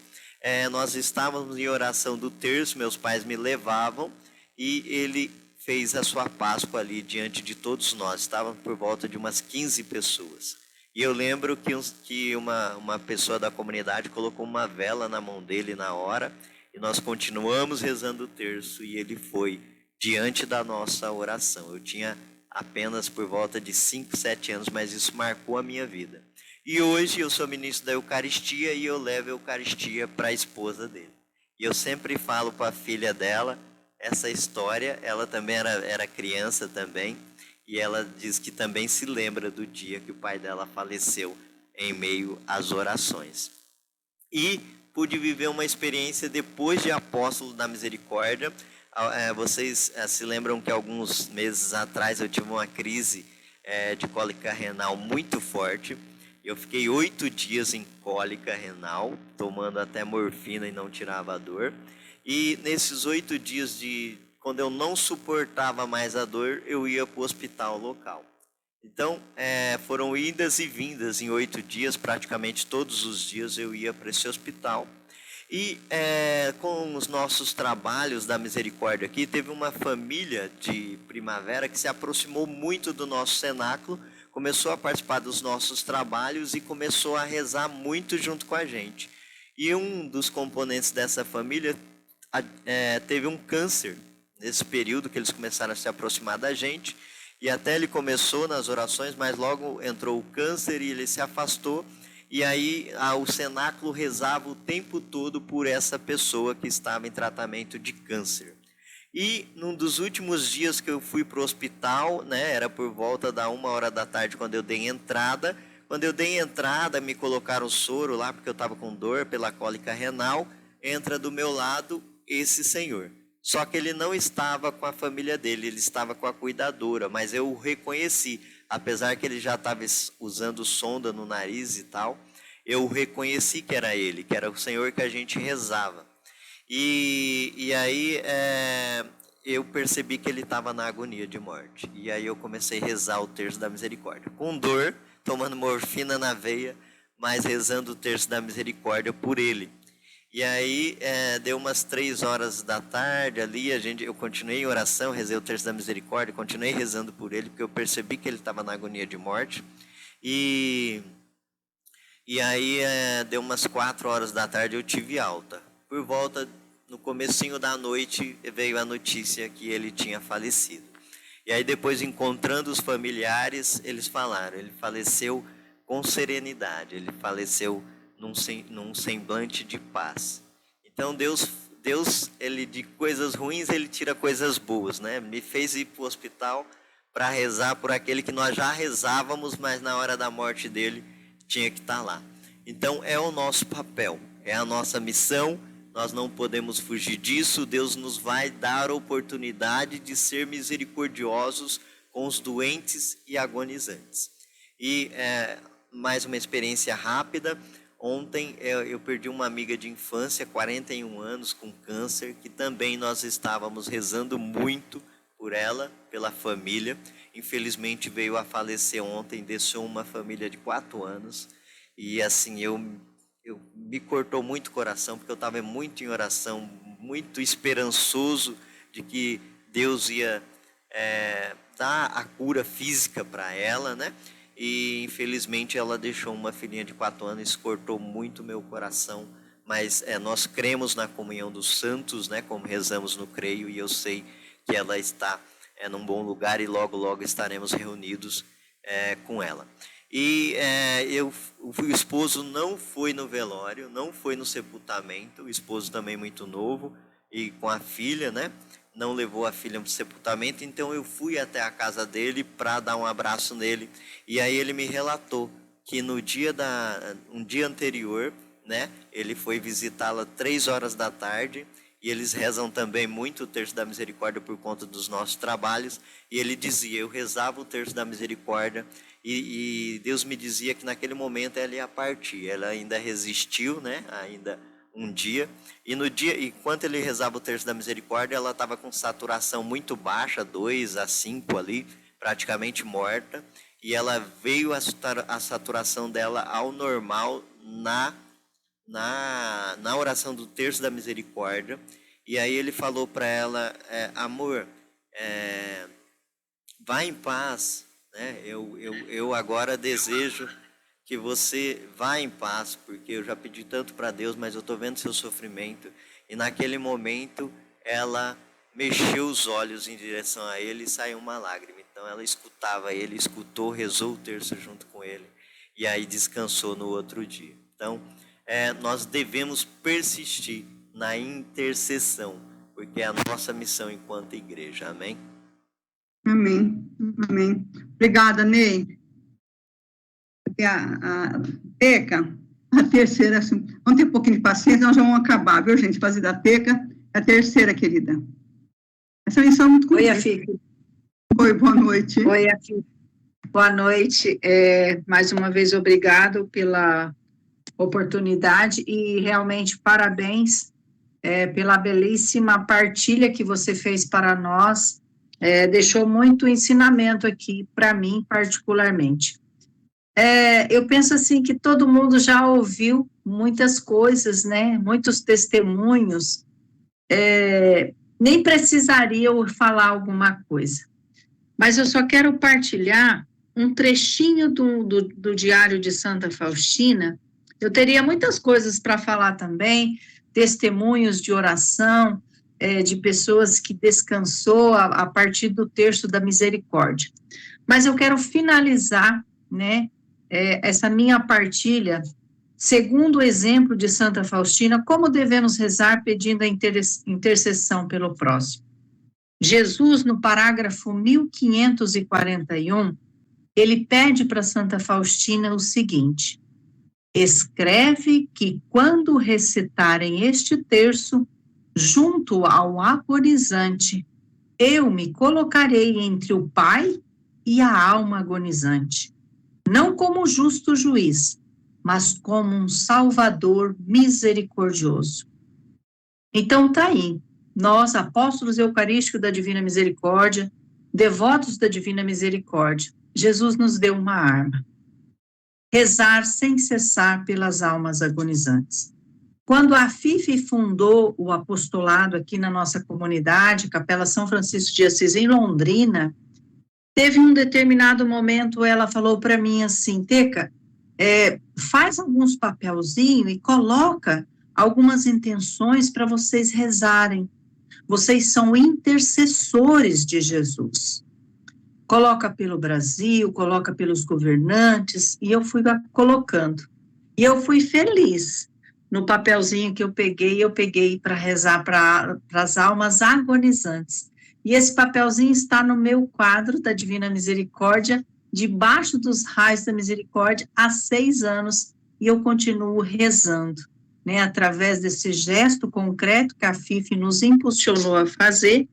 Nós estávamos em oração do terço, meus pais me levavam, e ele fez a sua Páscoa ali diante de todos nós, estavam por volta de umas 15 pessoas. E eu lembro que uma pessoa da comunidade colocou uma vela na mão dele na hora, e nós continuamos rezando o terço, e ele foi diante da nossa oração. Eu tinha apenas por volta de 5, 7 anos, mas isso marcou a minha vida. E hoje eu sou ministro da Eucaristia e eu levo a Eucaristia para a esposa dele. E eu sempre falo para a filha dela essa história. Ela também era criança também, e ela diz que também se lembra do dia que o pai dela faleceu em meio às orações. E pude viver uma experiência depois de apóstolo da misericórdia. Vocês se lembram que alguns meses atrás eu tive uma crise de cólica renal muito forte. Eu fiquei 8 dias em cólica renal, tomando até morfina e não tirava a dor. E nesses 8 dias, quando eu não suportava mais a dor, eu ia para o hospital local. Então, foram idas e vindas em 8 dias, praticamente todos os dias eu ia para esse hospital. E com os nossos trabalhos da misericórdia aqui, teve uma família de Primavera que se aproximou muito do nosso cenáculo, começou a participar dos nossos trabalhos e começou a rezar muito junto com a gente. E um dos componentes dessa família teve um câncer nesse período que eles começaram a se aproximar da gente, e até ele começou nas orações, mas logo entrou o câncer e ele se afastou. E aí o cenáculo rezava o tempo todo por essa pessoa que estava em tratamento de câncer. E num dos últimos dias que eu fui para o hospital, né, era por volta da 1h da tarde quando eu dei entrada. Quando eu dei entrada, me colocaram soro lá, porque eu estava com dor pela cólica renal. Entra do meu lado esse senhor. Só que ele não estava com a família dele, ele estava com a cuidadora, mas eu o reconheci. Apesar que ele já estava usando sonda no nariz e tal, eu reconheci que era ele, que era o Senhor que a gente rezava. E aí eu percebi que ele estava na agonia de morte. E aí eu comecei a rezar o terço da misericórdia. Com dor, tomando morfina na veia, mas rezando o terço da misericórdia por ele. E aí deu umas 3h da tarde ali, eu continuei em oração, rezei o terço da misericórdia, continuei rezando por ele, porque eu percebi que ele estava na agonia de morte. E aí deu umas 4h da tarde, eu tive alta. Por volta, no comecinho da noite, veio a notícia que ele tinha falecido. E aí depois, encontrando os familiares, eles falaram, ele faleceu com serenidade, ele faleceu num semblante de paz. Então Deus, ele de coisas ruins, ele tira coisas boas, né? Me fez ir para o hospital para rezar por aquele que nós já rezávamos, mas na hora da morte dele tinha que estar lá. Então é o nosso papel, é a nossa missão, nós não podemos fugir disso. Deus nos vai dar a oportunidade de ser misericordiosos com os doentes e agonizantes. E mais uma experiência rápida. Ontem eu perdi uma amiga de infância, 41 anos, com câncer, que também nós estávamos rezando muito por ela, pela família. Infelizmente veio a falecer ontem, deixou uma família de 4 anos. E assim, me cortou muito o coração, porque eu estava muito em oração, muito esperançoso de que Deus ia dar a cura física para ela, né? E infelizmente ela deixou uma filhinha de 4 anos, isso cortou muito meu coração. Mas nós cremos na comunhão dos santos, né? Como rezamos no Creio, e eu sei que ela está num bom lugar e logo, logo estaremos reunidos com ela. E o esposo não foi no velório, não foi no sepultamento, o esposo também muito novo, e com a filha, né? Não levou a filha para o sepultamento, então eu fui até a casa dele para dar um abraço nele. E aí ele me relatou que no um dia anterior, né? Ele foi visitá-la 3 horas da tarde, e eles rezam também muito o Terço da Misericórdia por conta dos nossos trabalhos. E ele dizia, eu rezava o Terço da Misericórdia, e Deus me dizia que naquele momento ela ia partir. Ela ainda resistiu, né? Ainda um dia. E no dia, enquanto ele rezava o Terço da Misericórdia, ela estava com saturação muito baixa, 2 a 5 ali, praticamente morta. E ela veio a saturação dela ao normal na oração do Terço da Misericórdia. E aí ele falou para ela, amor, vá em paz, né? Eu agora desejo que você vá em paz, porque eu já pedi tanto para Deus, mas eu estou vendo seu sofrimento. E naquele momento ela mexeu os olhos em direção a ele e saiu uma lágrima. Então ela escutava ele, escutou, rezou o terço junto com ele, e aí descansou no outro dia. Então nós devemos persistir na intercessão, porque é a nossa missão enquanto igreja. Amém? Amém. Amém. Obrigada, Ney. A Teca, a terceira, assim, vamos ter um pouquinho de paciência, nós já vamos acabar, viu, gente? Fazer da Teca, a terceira, querida. Essa lição é muito Oi, completa. Afi. Oi, boa noite. Oi, Afi. Boa noite. Mais uma vez, obrigado pela oportunidade e realmente parabéns pela belíssima partilha que você fez para nós. Deixou muito ensinamento aqui para mim, particularmente. Eu penso assim que todo mundo já ouviu muitas coisas, né? Muitos testemunhos. Nem precisaria eu falar alguma coisa. Mas eu só quero partilhar um trechinho do Diário de Santa Faustina. Eu teria muitas coisas para falar também, testemunhos de oração, de pessoas que descansou a partir do Terço da Misericórdia. Mas eu quero finalizar, né, essa minha partilha, segundo o exemplo de Santa Faustina, como devemos rezar pedindo a intercessão pelo próximo. Jesus, no parágrafo 1541, ele pede para Santa Faustina o seguinte: escreve que quando recitarem este terço, junto ao agonizante, eu me colocarei entre o Pai e a alma agonizante, não como justo juiz, mas como um Salvador misericordioso. Então tá aí, nós, apóstolos eucarísticos da Divina Misericórdia, devotos da Divina Misericórdia, Jesus nos deu uma arma: rezar sem cessar pelas almas agonizantes. Quando a FIF fundou o apostolado aqui na nossa comunidade, Capela São Francisco de Assis, em Londrina, teve um determinado momento, ela falou para mim assim: Teca, faz alguns papelzinhos e coloca algumas intenções para vocês rezarem. Vocês são intercessores de Jesus. Coloca pelo Brasil, coloca pelos governantes, e eu fui colocando. E eu fui feliz. No papelzinho que eu peguei para rezar para as almas agonizantes. E esse papelzinho está no meu quadro da Divina Misericórdia, debaixo dos raios da misericórdia, há 6 anos, e eu continuo rezando, né, através desse gesto concreto que a FIF nos impulsionou a fazer,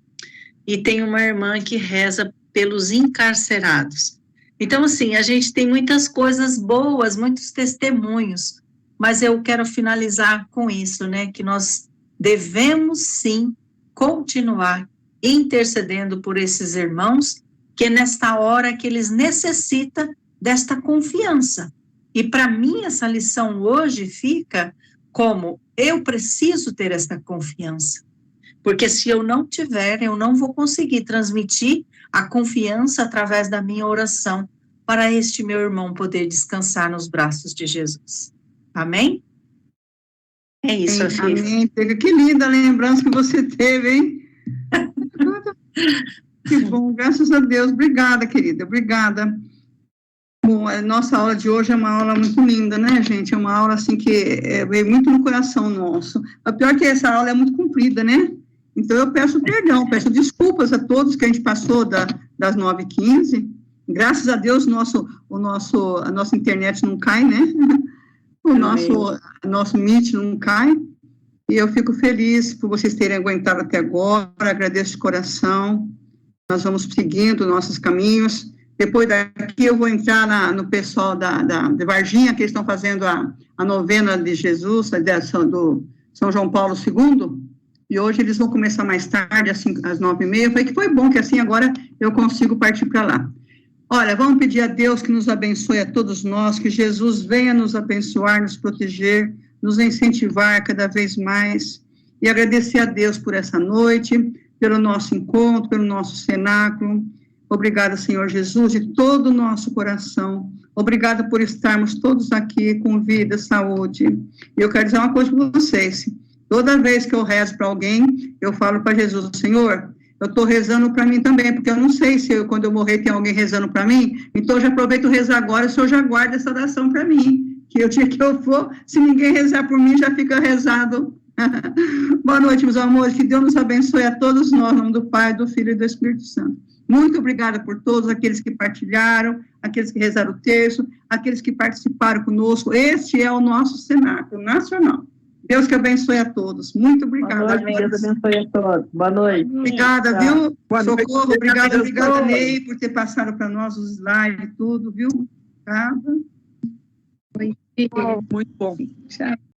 e tem uma irmã que reza pelos encarcerados. Então, assim, a gente tem muitas coisas boas, muitos testemunhos, mas eu quero finalizar com isso, né, que nós devemos, sim, continuar intercedendo por esses irmãos, que nesta hora que eles necessitam desta confiança. E para mim essa lição hoje fica como eu preciso ter esta confiança. Porque se eu não tiver, eu não vou conseguir transmitir a confiança através da minha oração para este meu irmão poder descansar nos braços de Jesus. Amém? É isso, Fih. Amém. Que linda lembrança que você teve, hein? Que bom, graças a Deus. Obrigada, querida, obrigada. Bom, a nossa aula de hoje é uma aula muito linda, né, gente? É uma aula, assim, que veio muito no coração nosso. O pior é que essa aula é muito comprida, né? Então, eu peço perdão, peço desculpas a todos que a gente passou das 9h15. Graças a Deus, a nossa internet não cai, né? O nosso Meet não cai. E eu fico feliz por vocês terem aguentado até agora. Agradeço de coração. Nós vamos seguindo nossos caminhos. Depois daqui eu vou entrar no pessoal de Varginha, que eles estão fazendo a novena de Jesus, do São João Paulo II. E hoje eles vão começar mais tarde, assim, às 9h30. Eu falei que foi bom, que assim agora eu consigo partir para lá. Olha, vamos pedir a Deus que nos abençoe a todos nós, que Jesus venha nos abençoar, nos proteger, nos incentivar cada vez mais. E agradecer a Deus por essa noite, pelo nosso encontro, pelo nosso cenáculo. Obrigada, Senhor Jesus, de todo o nosso coração. Obrigada por estarmos todos aqui com vida, saúde. E eu quero dizer uma coisa para vocês. Toda vez que eu rezo para alguém, eu falo para Jesus, Senhor, eu estou rezando para mim também, porque eu não sei se quando eu morrer tem alguém rezando para mim, então eu já aproveito rezar agora, o Senhor já guarda essa oração para mim, que o dia que eu for, se ninguém rezar por mim, já fica rezado. Boa noite, meus amores, que Deus nos abençoe a todos nós, em nome do Pai, do Filho e do Espírito Santo. Muito obrigada por todos aqueles que partilharam, aqueles que rezaram o terço, aqueles que participaram conosco. Este é o nosso cenáculo nacional. Deus que abençoe a todos. Muito obrigada. Boa noite, Deus abençoe a todos. Boa noite. Obrigada, viu? Boa noite. Socorro, obrigada, Ney, por ter passado para nós os slides e tudo, viu? Obrigada. Muito bom. Tchau.